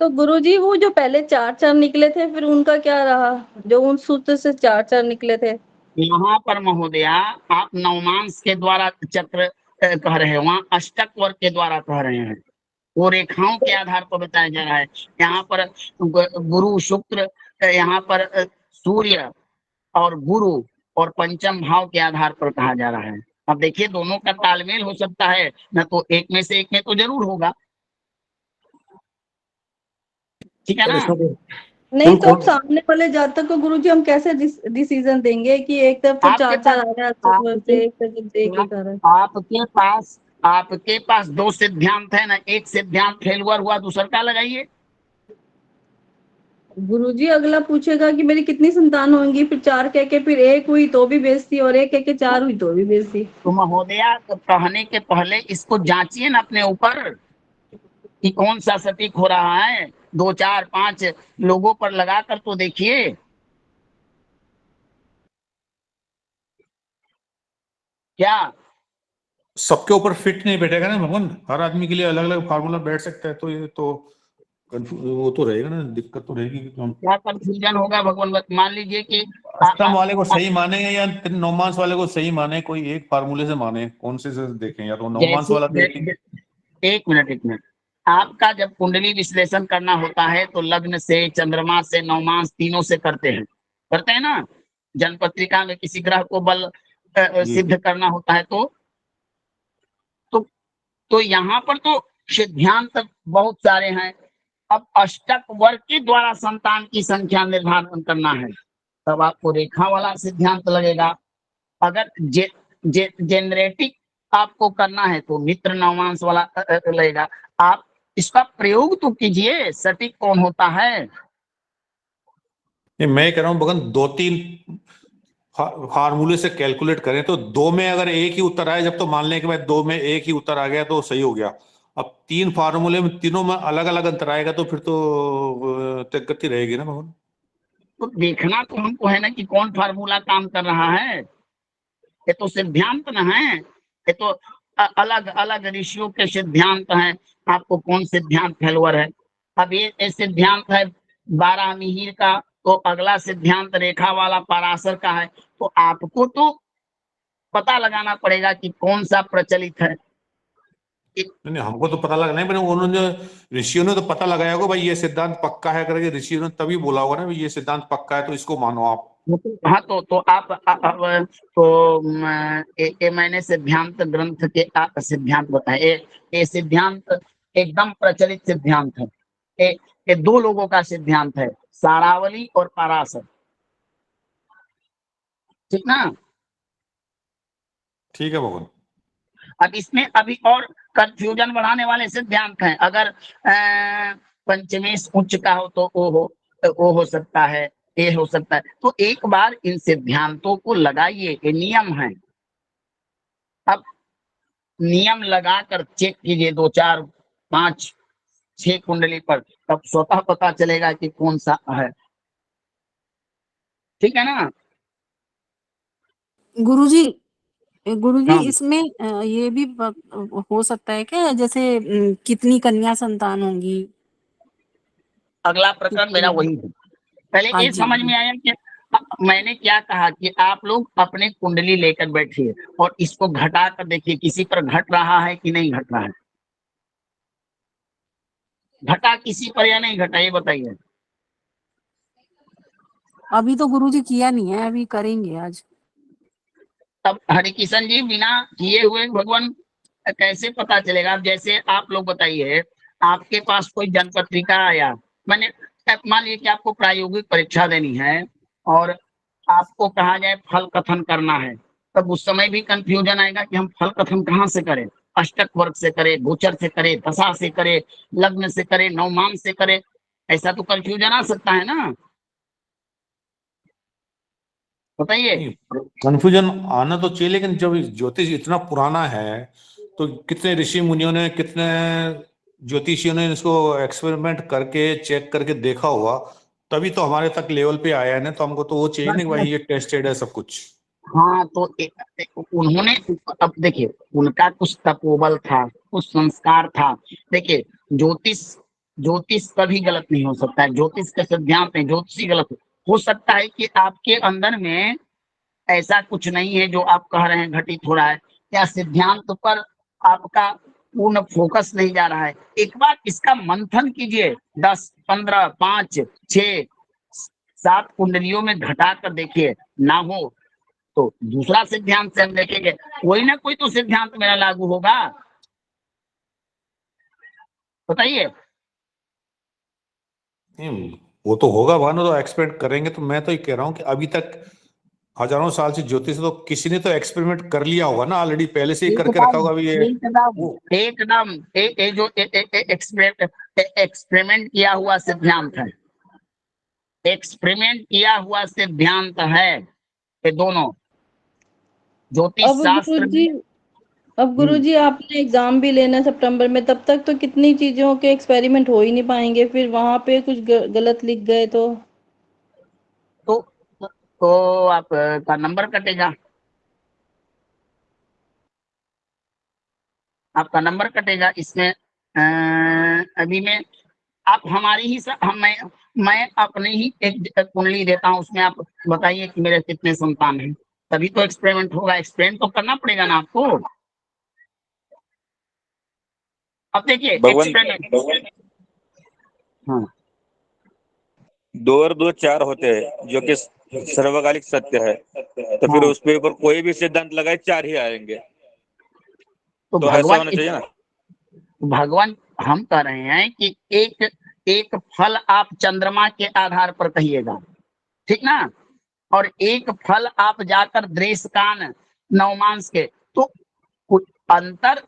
तो गुरुजी वो जो पहले 4 निकले थे फिर उनका क्या रहा, जो उन सूत्र से 4 निकले थे? यहाँ पर महोदया आप नवमांश के द्वारा चक्र कह रहे हैं, वहाँ अष्टक वर्ग के द्वारा कह रहे हैं। वो रेखाओं के आधार पर बताया जा रहा है। यहाँ पर गुरु शुक्र, यहाँ पर सूर्य और गुरु और पंचम भाव के आधार पर कहा जा रहा है। अब देखिए दोनों का तालमेल हो सकता है, न तो एक में से एक में तो जरूर होगा, ठीक है ना। नहीं तो अब सामने वाले जातक को गुरुजी हम कैसे डिसीजन देंगे कि एक तरफ तो 4 आ रहा है, एक तरफ आ रहा है। आपके पास 2 सिद्धांत है ना, एक सिद्धांत फेलुअर हुआ, दूसरा का लगाइए। गुरुजी अगला पूछेगा कि मेरी कितनी संतान होंगी, फिर 4 कह के फिर 1 हुई तो भी बेइज्जती, और 1 कह के 4 हुई तो भी बेइज्जती। तो महोदया कहने के पहले इसको जांचिए ना अपने ऊपर कि कौन सा सटीक हो रहा है। 2 4 5 लोगों पर लगा कर तो देखिए। क्या सबके ऊपर फिट नहीं बैठेगा ना भगवान, हर आदमी के लिए अलग अलग फार्मूला बैठ सकता है, तो ये तो वो तो रहेगा ना, दिक्कत तो रहेगी कि हम क्या कंफ्यूजन होगा भगवान? मान लीजिए कि अष्टम वाले को सही माने या नवमांश वाले को सही माने, कोई एक फार्मूले से माने, कौन से देखें, या तो नवमांश वाला देखें। एक मिनट, आपका जब कुंडली विश्लेषण करना होता है तो लग्न से, चंद्रमा से, नवमांश तीनों से करते हैं ना। जन्मपत्रिका में किसी ग्रह को बल सिद्ध करना होता है तो यहाँ पर तो सिद्धांत बहुत सारे हैं। अब अष्टक वर्ग के द्वारा संतान की संख्या निर्धारण करना है। तब आपको रेखा वाला सिद्धांत लगेगा। अगर जेनरेटिक आपको करना है तो मित्र नवांश वाला लगेगा। आप इसका प्रयोग तो कीजिए, सटीक कौन होता है। नहीं, मैं कह रहा हूँ भगवान 2-3 फार्मूले से कैलकुलेट करें तो 2 में अगर एक ही उत्तर आए, जब तो मान लें कि भाई 2 में एक ही उत्तर आ गया तो सही हो गया। अब 3 फार्मूले में तीनों में अलग अलग अंतर आएगा तो फिर तो दिक्कत रहेगी ना भगवान। तो देखना तो हमको है ना कि कौन फार्मूला काम कर रहा है। ये तो सिद्धांत न है, ये तो अलग अलग ऋषियों के सिद्धांत हैं। आपको कौन सिद्धांत फेलवर है। अब ये सिद्धांत है 12 मिहिर का, तो अगला सिद्धांत रेखा वाला पराशर का है। तो आपको तो पता लगाना पड़ेगा कि कौन सा प्रचलित है। नहीं, हमको तो पता लगा नहीं, मैंने उन्होंने ऋषियों ने तो पता लगाया होगा भाई ये सिद्धांत पक्का है करके, ऋषियों ने तभी बोला होगा ना भाई ये सिद्धांत पक्का है तो इसको मानो आप। हाँ तो आप तो मैंने सिद्धांत ग्रंथ के सिद्धांत बताए। ये सिद्धांत एकदम प्रचलित सिद्धांत है। ये 2 लोगों का सिद्धांत है, सारावली और पराशर। ठीक ना। ठीक है भगवान। अब इसमें अभी और कंफ्यूजन बढ़ाने वाले सिद्धांत हैं। अगर पंचमेश उच्च का हो तो ओ हो सकता है, ये हो सकता है। तो एक बार इन सिद्धांतों को लगाइए, ये नियम है। अब नियम लगाकर चेक कीजिए 2, 4, 5, 6 कुंडली पर, तब स्वतः पता चलेगा कि कौन सा है। ठीक है ना गुरुजी। गुरुजी हाँ। इसमें ये भी हो सकता है क्या, जैसे कितनी कन्या संतान होंगी। अगला प्रकरण मेरा वही है। पहले हाँ ये जी। समझ में आया कि मैंने क्या कहा कि आप लोग अपने कुंडली लेकर बैठिए और इसको घटा कर देखिए किसी पर घट रहा है कि नहीं घट रहा है। घटा किसी पर या नहीं घटा, ये बताइए। अभी तो गुरुजी किया नहीं है, अभी करेंगे आज। तब हरिकिशन जी बिना किए हुए भगवान कैसे पता चलेगा। अब जैसे आप लोग बताइए, आपके पास कोई जनपत्रिका आया, मैंने मान लीजिए कि आपको प्रायोगिक परीक्षा देनी है और आपको कहा जाए फल कथन करना है, तब उस समय भी कंफ्यूजन आएगा कि हम फल कथन कहाँ से करें। अष्टक वर्ग से करें, गोचर से करें, दशा से करें, लग्न से करें, नवमान से करें। ऐसा तो कंफ्यूजन आ सकता है ना, बताइए। कंफ्यूजन आना तो चाहिए, लेकिन जब ज्योतिष इतना पुराना है तो कितने ऋषि मुनियों ने, कितने ज्योतिषियों ने इसको एक्सपेरिमेंट करके चेक करके देखा होगा, तभी तो हमारे तक लेवल पे आया है ना। तो हमको तो वो चाहिए ना कि भाई ये टेस्टेड है सब कुछ। हाँ तो उन्होंने, अब देखिए उनका कुछ तपोबल था, कुछ संस्कार था। देखिए ज्योतिष कभी गलत नहीं हो सकता है। ज्योतिष के सिद्धांत में ज्योतिषी गलत हो सकता है कि आपके अंदर में ऐसा कुछ नहीं है जो आप कह रहे हैं घटित हो रहा है, या सिद्धांत पर आपका पूर्ण फोकस नहीं जा रहा है। एक बार इसका मंथन कीजिए, 10, 15, 5, 6, 7 कुंडलियों में घटा कर देखिए, ना हो तो दूसरा सिद्धांत से हम देखेंगे। कोई ना कोई तो सिद्धांत मेरा लागू होगा, बताइए। वो तो होगा भानु, तो एक्सपेरिमेंट करेंगे। तो मैं तो ये कह रहा हूँ कि अभी तक हजारों साल से ज्योतिष तो किसी ने तो एक्सपेरिमेंट कर लिया होगा ना ऑलरेडी, पहले से ही करके रखा होगा। अभी एकदम जो एक्सपेरिमेंट किया हुआ सिद्धांत है, एक्सपेरिमेंट किया हुआ सिद्धांत है ये दोनों ज्योतिष शास्त्र। अब गुरुजी आपने एग्जाम भी लेना है सितंबर में, तब तक तो कितनी चीजों के एक्सपेरिमेंट हो ही नहीं पाएंगे। फिर वहां पे कुछ गलत लिख गए तो आपका नंबर कटेगा, आपका नंबर कटेगा इसमें। अभी में आप हमारी ही मैं अपने ही एक कुंडली देता हूँ, उसमें आप बताइए कि मेरे कितने संतान हैं, तभी तो एक्सपेरिमेंट होगा। एक्सपेरिमेंट तो करना पड़ेगा ना आपको। अब देखिए एक्सपेरिमेंट, हाँ 2 और 2 4 होते हैं, जो कि सर्वकालिक सत्य है। तो फिर उस पे ऊपर कोई भी सिद्धांत लगाए 4 ही आएंगे। तो ऐसा होना चाहिए ना। भगवान हम कह रहे हैं कि एक फल आप चंद्रमा के आधार पर कहिएगा, ठीक ना। और एक फल आप जाकर दृश्यकान नवमांस के, तो कुछ अंतर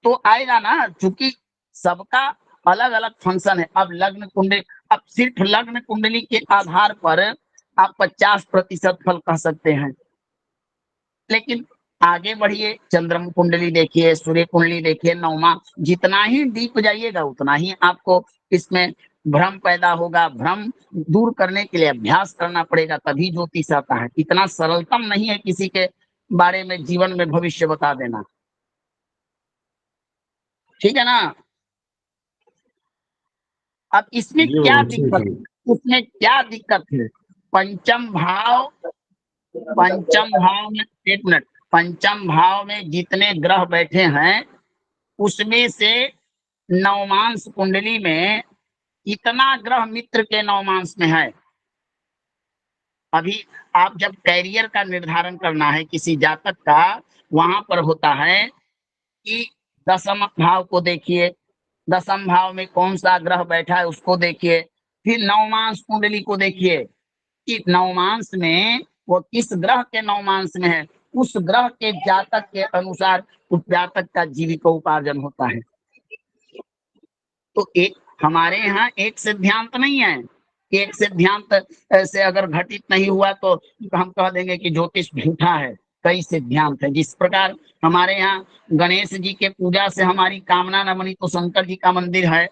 तो आएगा ना, क्योंकि सबका अलग अलग फंक्शन है। अब लग्न कुंडली, अब सिर्फ लग्न कुंडली के आधार पर आप 50% फल कह सकते हैं, लेकिन आगे बढ़िए, चंद्रमा कुंडली देखिए, सूर्य कुंडली देखिए, नवमा, जितना ही डीप जाइएगा उतना ही आपको इसमें भ्रम पैदा होगा। भ्रम दूर करने के लिए अभ्यास करना पड़ेगा, तभी ज्योतिष आता है। इतना सरलतम नहीं है किसी के बारे में जीवन में भविष्य बता देना, ठीक है ना। अब इसमें जी क्या बाबू, ठीक दिक्कत है। है, उसमें क्या दिक्कत है? पंचम भाव, पंचम भाव में, एक मिनट, पंचम भाव में जितने ग्रह बैठे हैं उसमें से नवमांश कुंडली में इतना ग्रह मित्र के नवमांश में है। अभी आप जब कैरियर का निर्धारण करना है किसी जातक का, वहां पर होता है कि दसम भाव को देखिए, दसम भाव में कौन सा ग्रह बैठा है उसको देखिए, फिर नवमांश कुंडली को देखिए कि नवमांश में वो किस ग्रह के नवमांश में है, उस ग्रह के जातक के अनुसार उस जातक का जीविकोपार्जन होता है। तो एक हमारे यहाँ एक सिद्धांत नहीं है, एक सिद्धांत से अगर घटित नहीं हुआ तो हम कह देंगे कि ज्योतिष झूठा है। कई सिद्धांत है, जिस प्रकार हमारे यहाँ गणेश जी के पूजा से हमारी कामना न बनी तो शंकर जी का मंदिर है,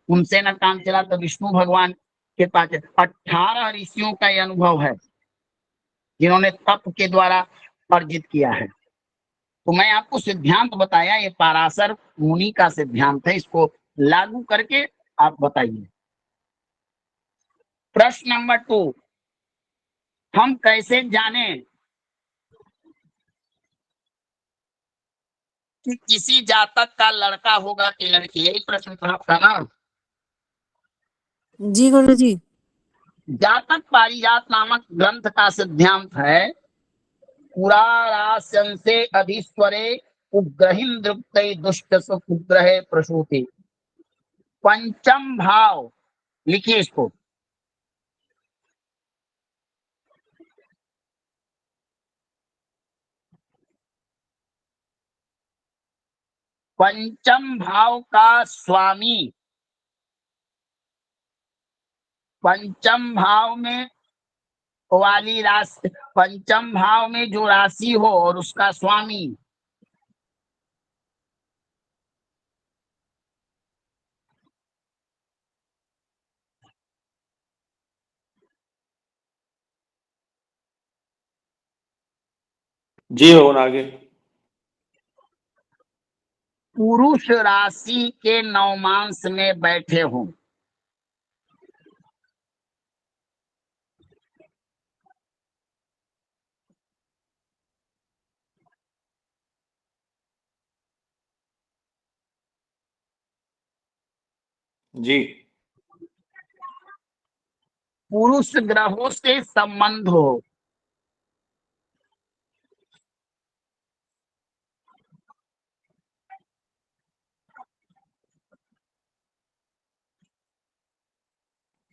उनसे न काम चला तो विष्णु भगवान के पास 18 ऋषियों का यह अनुभव है जिन्होंने तप के द्वारा अर्जित किया है। तो मैं आपको सिद्धांत बताया, ये पाराशर मुनि का सिद्धांत है, इसको लागू करके आप बताइए। प्रश्न नंबर 2, हम कैसे जाने कि किसी जातक का लड़का होगा कि लड़की? यही प्रश्न था आपका ना। जी गुरुजी। जातक पारिजात नामक ग्रंथ का सिद्धांत है, पुरारास्यं से अधीश्वरे उग्रहिन्द्रुक्तै दुष्ट सुग्रहे प्रसूति। पंचम भाव, लिखिए इसको, पंचम भाव का स्वामी, पंचम भाव में वाली राशि, पंचम भाव में जो राशि हो और उसका स्वामी, जी बाबू, आगे। पुरुष राशि के नवमांश में बैठे हों। जी। पुरुष ग्रहों से संबंध हो।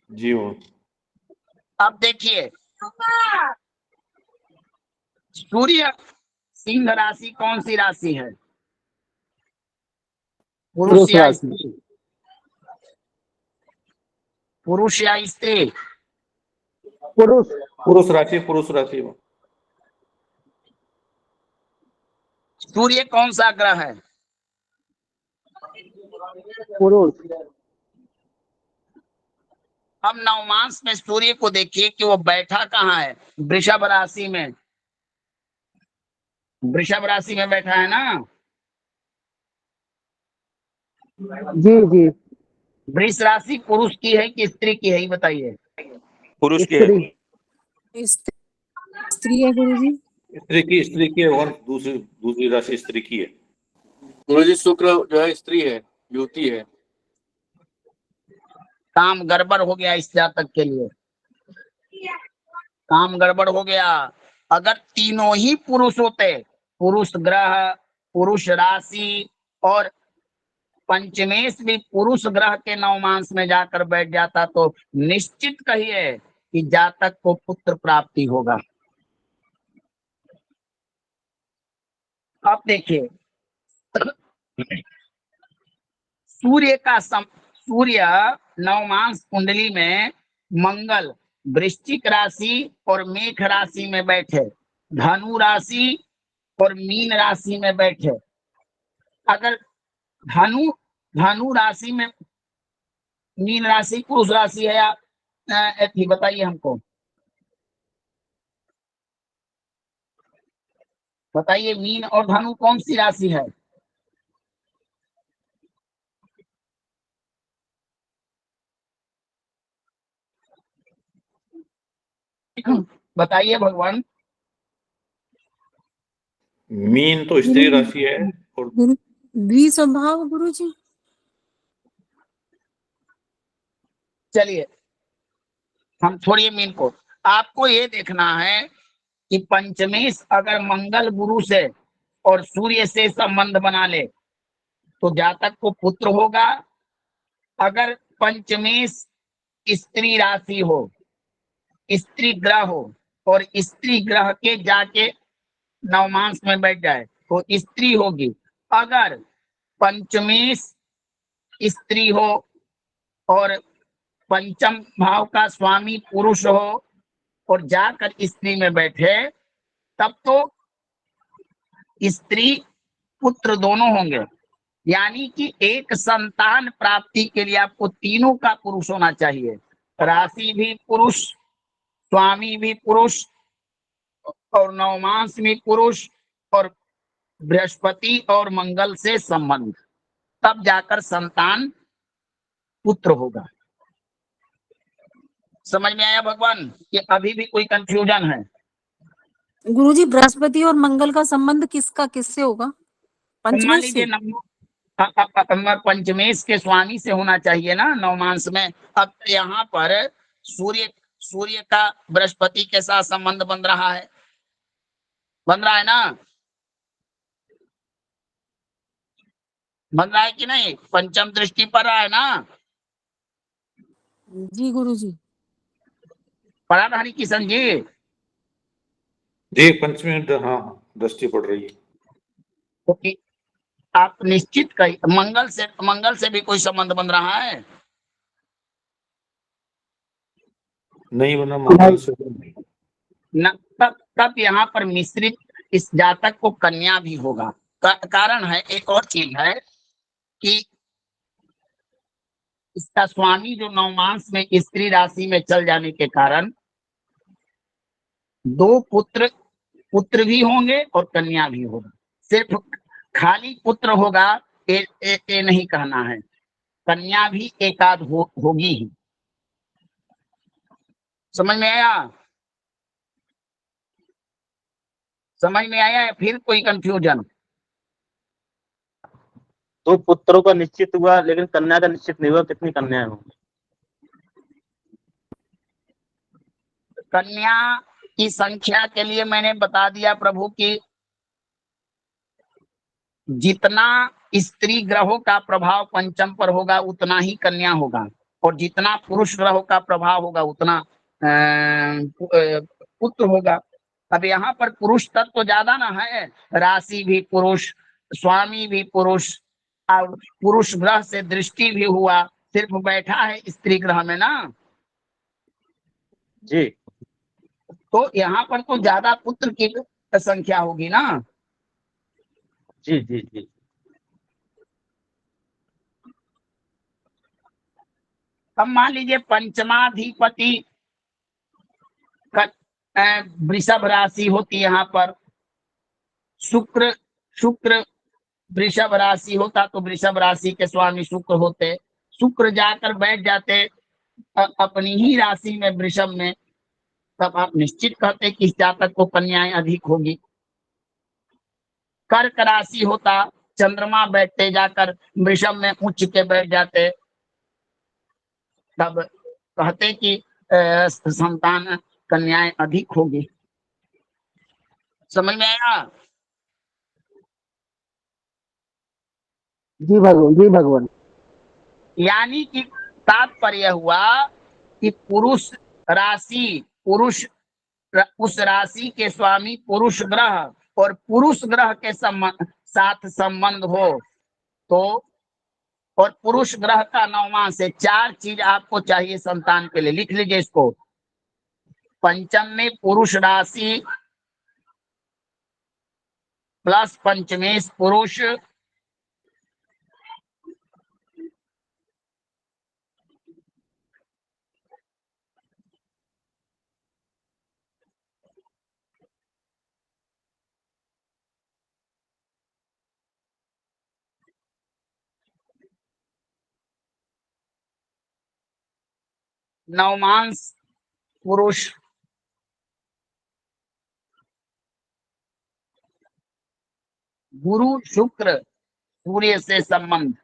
जी बाबू। अब देखिए, सूर्य सिंह राशि कौन सी राशि है? पुरुष या स्त्री? पुरुष या स्त्री? पुरुष। पुरुष राशि, पुरुष राशि। सूर्य कौन सा ग्रह है? पुरुष। अब नवमांश में सूर्य को देखिए कि वो बैठा कहाँ है, वृषभ राशि में, वृषभ राशि में बैठा है ना। जी जी। वृष राशि पुरुष की है कि स्त्री की है, ये बताइए। पुरुष के स्त्री। स्त्री है गुरुजी। स्त्री की है, और दूसरी दूसरी राशि स्त्री की है। गुरुजी शुक्र जो है स्त्री है, युवती है। काम गड़बड़ हो गया इस जातक के लिए, काम गड़बड़ हो गया। अगर तीनों ही पुरुष होते, पुरुष ग्रह, पुरुष राशि और पंचमेश भी पुरुष ग्रह के नवमांश में जाकर बैठ जाता, तो निश्चित कहिए कि जातक को पुत्र प्राप्ति होगा। अब देखिए, सूर्य नवमांस कुंडली में मंगल वृश्चिक राशि और मेष राशि में बैठे, धनु राशि और मीन राशि में बैठे। अगर धनु राशि में, मीन राशि पुरुष राशि है या ऐसी, बताइए हमको, बताइए मीन और धनु कौन सी राशि है? बताइए भगवान। मीन तो स्त्री राशि है और द्विस्वभाव गुरु जी। चलिए हम छोड़िए मीन को, आपको ये देखना है कि पंचमेश अगर मंगल गुरु से और सूर्य से संबंध बना ले तो जातक को पुत्र होगा। अगर पंचमेश स्त्री राशि हो, स्त्री ग्रह हो और स्त्री ग्रह के जाके नवमांस में बैठ जाए तो स्त्री होगी। अगर पंचमेश स्त्री हो और पंचम भाव का स्वामी पुरुष हो और जाकर स्त्री में बैठे तब तो स्त्री पुत्र दोनों होंगे। यानी कि एक संतान प्राप्ति के लिए आपको तीनों का पुरुष होना चाहिए, राशि भी पुरुष, स्वामी भी पुरुष और नवमांस भी पुरुष और बृहस्पति और मंगल से संबंध, तब जाकर संतान पुत्र होगा। समझ में आया भगवान? ये अभी भी कोई कंफ्यूजन है? गुरुजी बृहस्पति और मंगल का संबंध किसका किससे होगा? मान पंचमेश लीजिए से? पंचमेश के स्वामी से होना चाहिए ना नवमांस में। अब यहाँ पर सूर्य का बृहस्पति के साथ संबंध बन रहा है ना? बन रहा है कि नहीं? पंचम दृष्टि पर रहा है ना? जी गुरुजी। पढ़ा था हरि किशन जी? जी पंचमी, हाँ दृष्टि पड़ रही है। तो आप निश्चित कहिए मंगल से भी कोई संबंध बन रहा है? नहीं बना मंगल से न, तब यहाँ पर मिश्रित इस जातक को कन्या भी होगा। कारण है, एक और चीज है कि इसका स्वामी जो नवमांस में स्त्री राशि में चल जाने के कारण दो पुत्र भी होंगे और कन्या भी होगा। सिर्फ खाली पुत्र होगा ये नहीं कहना है, कन्या भी एकाध होगी ही। समझ में आया? समझ में आया है? फिर कोई कंफ्यूजन? तो पुत्रों का निश्चित हुआ लेकिन कन्या का निश्चित नहीं हुआ, कितनी कन्याएं होंगी? कन्या की संख्या के लिए मैंने बता दिया प्रभु की जितना स्त्री ग्रहों का प्रभाव पंचम पर होगा उतना ही कन्या होगा और जितना पुरुष ग्रहों का प्रभाव होगा उतना पुत्र होगा। अब यहाँ पर पुरुष तत्व तो ज्यादा ना है, राशि भी पुरुष, स्वामी भी पुरुष और पुरुष ग्रह से दृष्टि भी हुआ, सिर्फ बैठा है स्त्री ग्रह में ना जी। तो यहाँ पर तो ज्यादा पुत्र की संख्या होगी ना। जी जी जी। अब मान लीजिए पंचमाधिपति वृषभ राशि होती यहाँ पर, शुक्र वृषभ राशि होता तो वृषभ राशि के स्वामी शुक्र होते, शुक्र जाकर बैठ जाते अपनी ही राशि में वृषभ में, तब आप निश्चित कहते कि इस जातक को कन्याएं अधिक होगी। कर्क राशि होता, चंद्रमा बैठते जाकर वृषभ में उच्च के बैठ जाते, तब कहते कि संतान कन्याएं अधिक होगी। समझ में आया? जी भगवान। यानी कि तात्पर्य हुआ कि पुरुष राशि पुरुष, उस राशि के स्वामी पुरुष ग्रह और पुरुष ग्रह के साथ संबंध हो तो, और पुरुष ग्रह का नवमांश से 4 चीज आपको चाहिए संतान के लिए, लिख लीजिए इसको। पंचम में पुरुष राशि प्लस पंचमेश पुरुष, नवमांश पुरुष, गुरु शुक्र सूर्य से संबंध,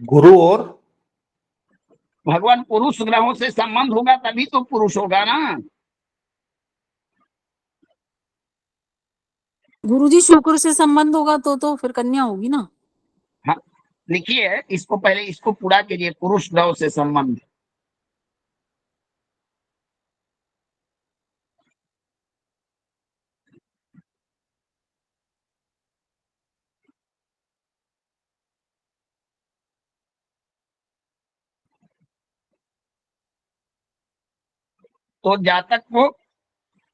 गुरु और भगवान पुरुष ग्रहों से संबंध होगा तभी तो पुरुष होगा ना। गुरुजी शुक्र से संबंध होगा तो फिर कन्या होगी ना। हाँ लिखिए इसको, पहले इसको पूरा कीजिए, पुरुष ग्रह से संबंध। तो जातक को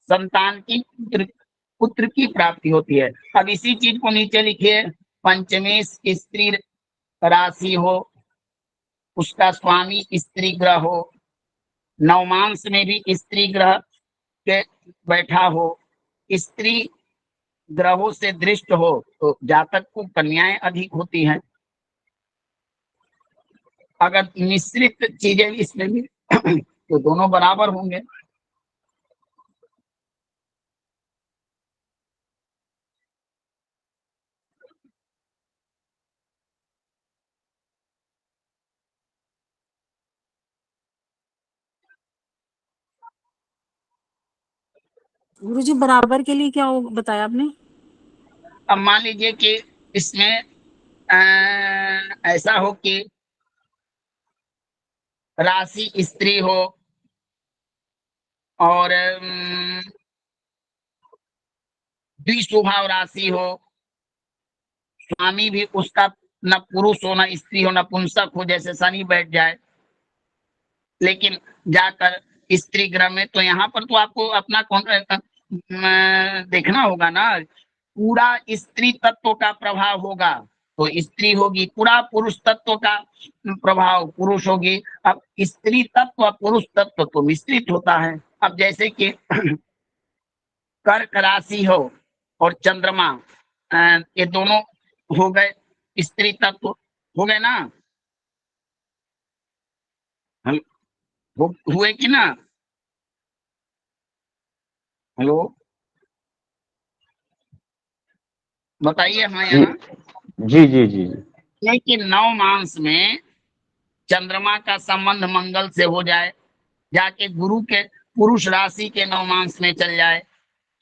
संतान की पुत्र की प्राप्ति होती है। अब इसी चीज को नीचे लिखिए, पंचमेश स्त्री राशि हो, उसका स्वामी स्त्री ग्रह हो, नवमांश में भी स्त्री ग्रह के बैठा हो, स्त्री ग्रहों से दृष्ट हो तो जातक को कन्याएं अधिक होती हैं। अगर मिश्रित चीजें इसमें भी तो दोनों बराबर होंगे। गुरुजी बराबर के लिए क्या बताया आपने? अब मान लीजिए कि इसमें ऐसा हो कि राशि स्त्री हो और द्विस्वभाव राशि हो, स्वामी भी उसका न पुरुष हो न स्त्री हो न पुंसक हो, जैसे शनि बैठ जाए, लेकिन जाकर स्त्री ग्रह में, तो यहाँ पर तो आपको अपना देखना होगा ना, पूरा स्त्री तत्व का प्रभाव होगा तो स्त्री होगी, पूरा पुरुष तत्व का प्रभाव पुरुष होगी। अब स्त्री तत्व पुरुष तत्व तो मिश्रित होता है। अब जैसे कि कर्क राशि हो और चंद्रमा, ये दोनों हो गए स्त्री तत्व, हो गए ना, हुए कि ना? हेलो बताइए। हाँ यहाँ जी जी जी। लेकिन नवमांश में चंद्रमा का संबंध मंगल से हो जाए, जाके गुरु के पुरुष राशि के नवमांश में चल जाए,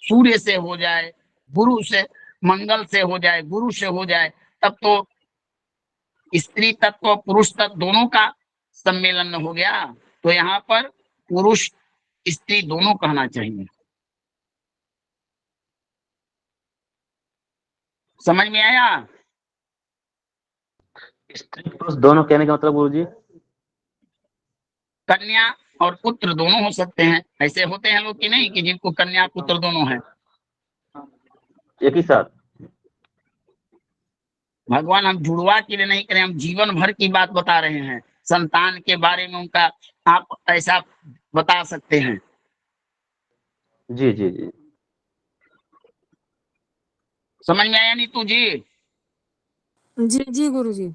सूर्य से हो जाए, गुरु से मंगल से हो जाए, गुरु से हो जाए, तब तो स्त्री तत्व पुरुष तत्व दोनों का सम्मेलन हो गया। तो यहाँ पर पुरुष स्त्री दोनों कहना चाहिए। समझ में आया? स्त्री पुरुष दोनों कहने का मतलब गुरुजी? कन्या और पुत्र दोनों हो सकते हैं। ऐसे होते हैं लोग कि नहीं कि जिनको कन्या पुत्र दोनों हैं, एक ही साथ। भगवान हम जुड़वा के लिए नहीं करें, हम जीवन भर की बात बता रहे हैं। संतान के बारे में उनका आप ऐसा बता सकते हैं। जी जी जी। समझ में आया नीतू जी? जी जी गुरुजी।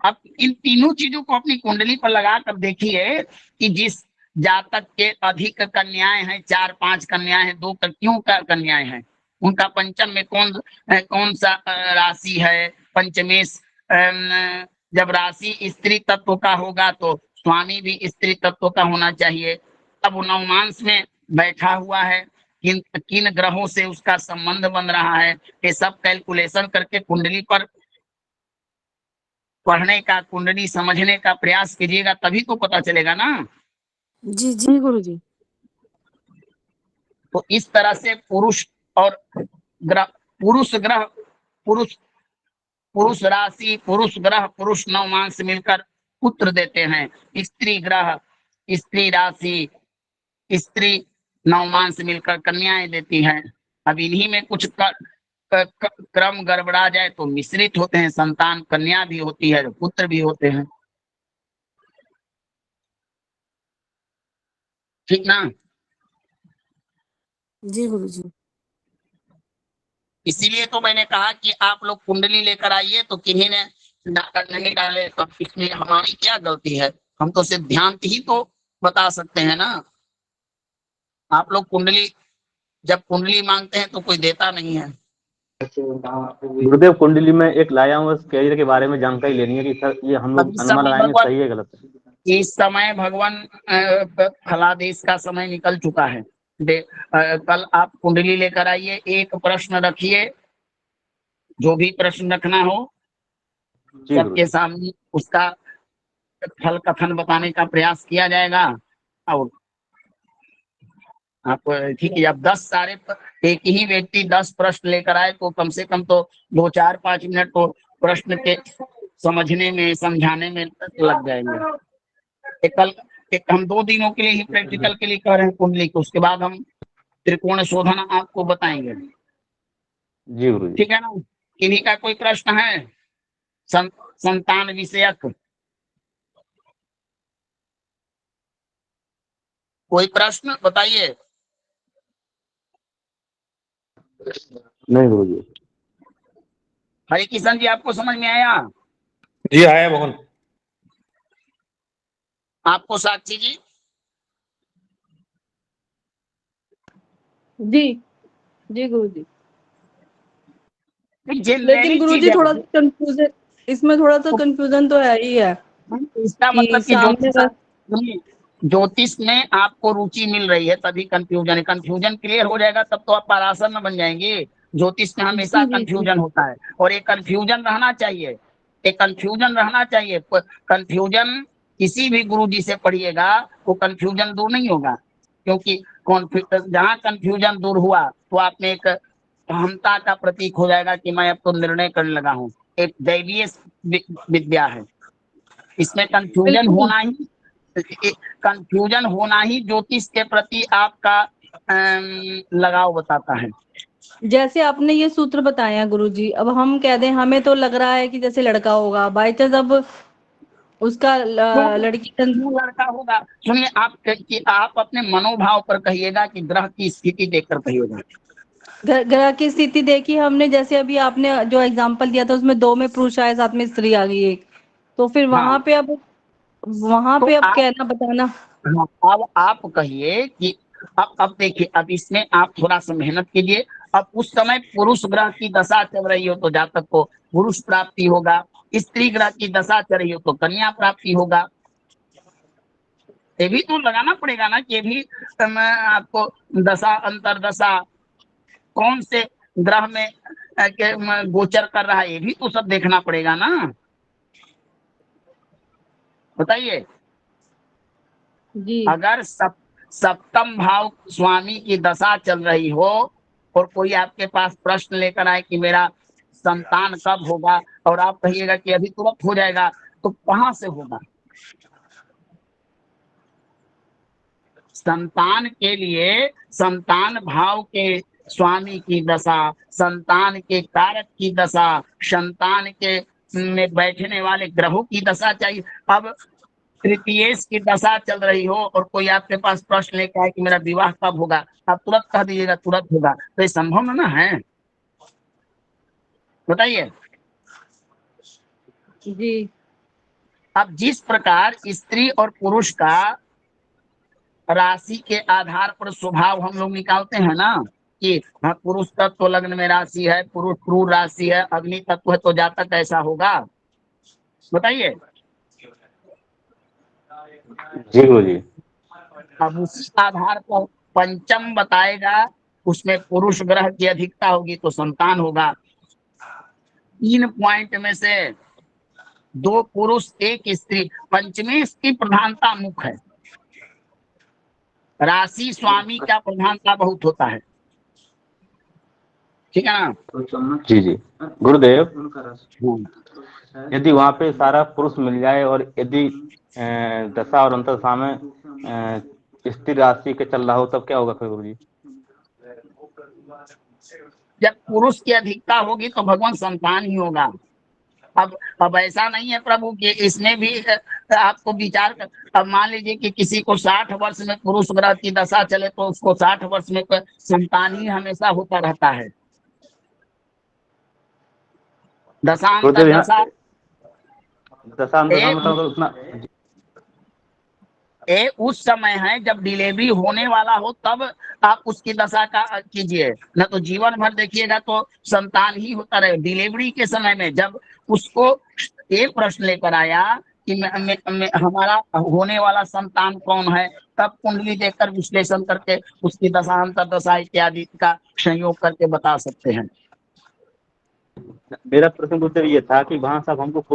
अब इन तीनों चीजों को अपनी कुंडली पर लगा कर देखिए कि जिस जातक के अधिक कन्याएं हैं, 4-5 कन्याएं हैं, 2 क्यों कन्याएं हैं, उनका पंचम में कौन सा राशि है, पंचमेश। जब राशि स्त्री तत्व का होगा तो स्वामी भी स्त्री तत्व का होना चाहिए। अब नवमांश में बैठा हुआ है, किन ग्रहों से उसका संबंध बन रहा है, ये सब कैलकुलेशन करके कुंडली पर पढ़ने का, कुंडली समझने का प्रयास कीजिएगा, तभी तो पता चलेगा ना। जी जी गुरुजी। तो इस तरह से पुरुष और ग्रह, पुरुष ग्रह, पुरुष पुरुष राशि, पुरुष ग्रह, पुरुष नवमांश मिलकर पुत्र देते हैं। स्त्री ग्रह, स्त्री राशि, स्त्री नवमांश मिलकर कन्याएं देती हैं। अब इन्हीं में कुछ क्रम गड़बड़ा जाए तो मिश्रित होते हैं, संतान कन्या भी होती है, पुत्र भी होते हैं। ठीक ना। जी गुरुजी। इसीलिए तो मैंने कहा कि आप लोग कुंडली लेकर आइए, तो किन्हीं ने नहीं डाले तो इसमें हमारी क्या गलती है। हम तो सिद्धांत ही तो बता सकते हैं ना। आप लोग कुंडली, जब कुंडली मांगते हैं तो कोई देता नहीं है। गुरुदेव कुंडली में एक लाया हूँ, बस कैरियर के बारे में जानकारी लेनी है कि सर ये हम लोग अनुमान लगाएंगे सही है गलत है। इस समय भगवान फलादेश का समय निकल चुका है। कल आप कुंडली लेकर आइए, एक प्रश्न रखिए, जो भी प्रश्न रखना हो सबके सामने उसका फल कथन बताने का प्रयास किया जाएगा। और आप ठीक है, अब 10 सारे एक ही व्यक्ति 10 प्रश्न लेकर आए तो कम से कम तो 2-4-5 मिनट तो प्रश्न के समझने में, समझाने में लग जाएंगे। एक हम 2 दिनों के लिए ही प्रैक्टिकल के लिए कह रहे हैं कुंडली को, उसके बाद हम त्रिकोण शोधन आपको बताएंगे। जी गुरु। ठीक है ना। किन्हीं का कोई प्रश्न है संतान विषयक? कोई प्रश्न बताइए। नहीं गुरु जी। हरि किशन जी, आपको समझ में आया? जी आया भगवान। आपको साक्षी जी? जी जी गुरुजी। लेकिन जनरली गुरुजी चीज है। थोड़ा कंफ्यूजन, इसमें थोड़ा सा कंफ्यूजन तो है ही है इसका मतलब कि सामने ज्योतिष में आपको रुचि मिल रही है तभी कंफ्यूजन है। कंफ्यूजन क्लियर हो जाएगा तब तो आप पाराशर में बन जाएंगे। ज्योतिष में हमेशा जी, जी। कंफ्यूजन होता है और ये कंफ्यूजन रहना चाहिए, एक कंफ्यूजन रहना चाहिए। कंफ्यूजन किसी भी गुरु जी से पढ़िएगा वो कंफ्यूजन दूर नहीं होगा, क्योंकि जहाँ कंफ्यूजन दूर हुआ तो आप में एक अहमता का प्रतीक हो जाएगा कि मैं अब तो निर्णय करने लगा हूँ। एक दैवीय विद्या है, इसमें कंफ्यूजन होना ही ज्योतिष के प्रति आपका लगाव बताता है। जैसे आपने ये सूत्र बताया गुरुजी, अब हम कह दें हमें तो लग रहा है कि जैसे लड़का होगा, बाई चांस अब उसका लड़की लड़का होगा। सुनिए, आप अपने मनोभाव पर कहिएगा कि ग्रह की स्थिति देखकर कहिएगा। ग्रह की स्थिति देखी हमने, जैसे अभी आपने जो एग्जांपल दिया था उसमें 2 में पुरुष आए, साथ में स्त्री आ गई एक, तो फिर वहां पे अब कहना बताना। अब आप कहिए कि अब देखिए, अब इसमें आप थोड़ा सा मेहनत कीजिए। अब उस समय पुरुष ग्रह की दशा चल रही हो तो जातक को पुरुष प्राप्ति होगा, स्त्री ग्रह की दशा चल रही हो तो कन्या प्राप्ति होगा। ये भी तो लगाना पड़ेगा ना कि ये भी आपको दशा अंतर दशा कौन से ग्रह में गोचर कर रहा है, ये भी तो सब देखना पड़ेगा ना। बताइए जी। अगर सप्तम भाव स्वामी की दशा चल रही हो और कोई आपके पास प्रश्न लेकर आए कि मेरा संतान कब होगा और आप कहिएगा कि अभी तुरंत हो जाएगा, तो कहां से होगा? संतान के लिए संतान भाव के स्वामी की दशा, संतान के कारक की दशा, संतान के में बैठने वाले ग्रहों की दशा चाहिए। अब तृतीय की दशा चल रही हो और कोई आपके पास प्रश्न लेकर आए कि मेरा विवाह कब होगा, आप तुरंत कह दीजिएगा तुरंत होगा, तो ये संभव ना है। बताइए जी। अब जिस प्रकार स्त्री और पुरुष का राशि के आधार पर स्वभाव हम लोग निकालते हैं ना कि हाँ पुरुष तत्व लग्न में राशि है, पुरुष क्रूर राशि है, अग्नि तत्व है तो जातक ऐसा होगा। बताइए। जी गुरु जी। अब उस आधार पर पंचम बताएगा, उसमें पुरुष ग्रह की अधिकता होगी तो संतान होगा। 3 पॉइंट में से 2 पुरुष 1 स्त्री, पंचमेश की प्रधानता मुख है। राशि स्वामी का प्रधानता बहुत होता है, ठीक है ना। जी जी गुरुदेव, यदि वहाँ पे सारा पुरुष मिल जाए और यदि दशा और अंतरदशा में स्त्री राशि के चल रहा हो, तब क्या होगा फिर गुरु जी? जब पुरुष की अधिकता होगी तो भगवान संतान ही होगा। अब ऐसा नहीं है प्रभु कि इसमें भी आपको विचार कर, अब मान लीजिए कि किसी को 60 वर्ष में पुरुष ग्रह की दशा चले तो उसको 60 वर्ष में संतान ही हमेशा होता रहता है। दशांतर दशा मतलब उतना उस समय है जब डिलीवरी होने वाला हो, तब आप उसकी दशा का कीजिए, न तो जीवन भर देखिएगा तो संतान ही होता रहे। डिलीवरी के समय में जब उसको एक प्रश्न लेकर आया कि हमारा होने वाला संतान कौन है, तब कुंडली देखकर विश्लेषण करके उसकी दशांतर दशा इत्यादि का संयोग करके बता सकते हैं। मेरा प्रश्न गुरुदेव ये था कि वहाँ सब हमको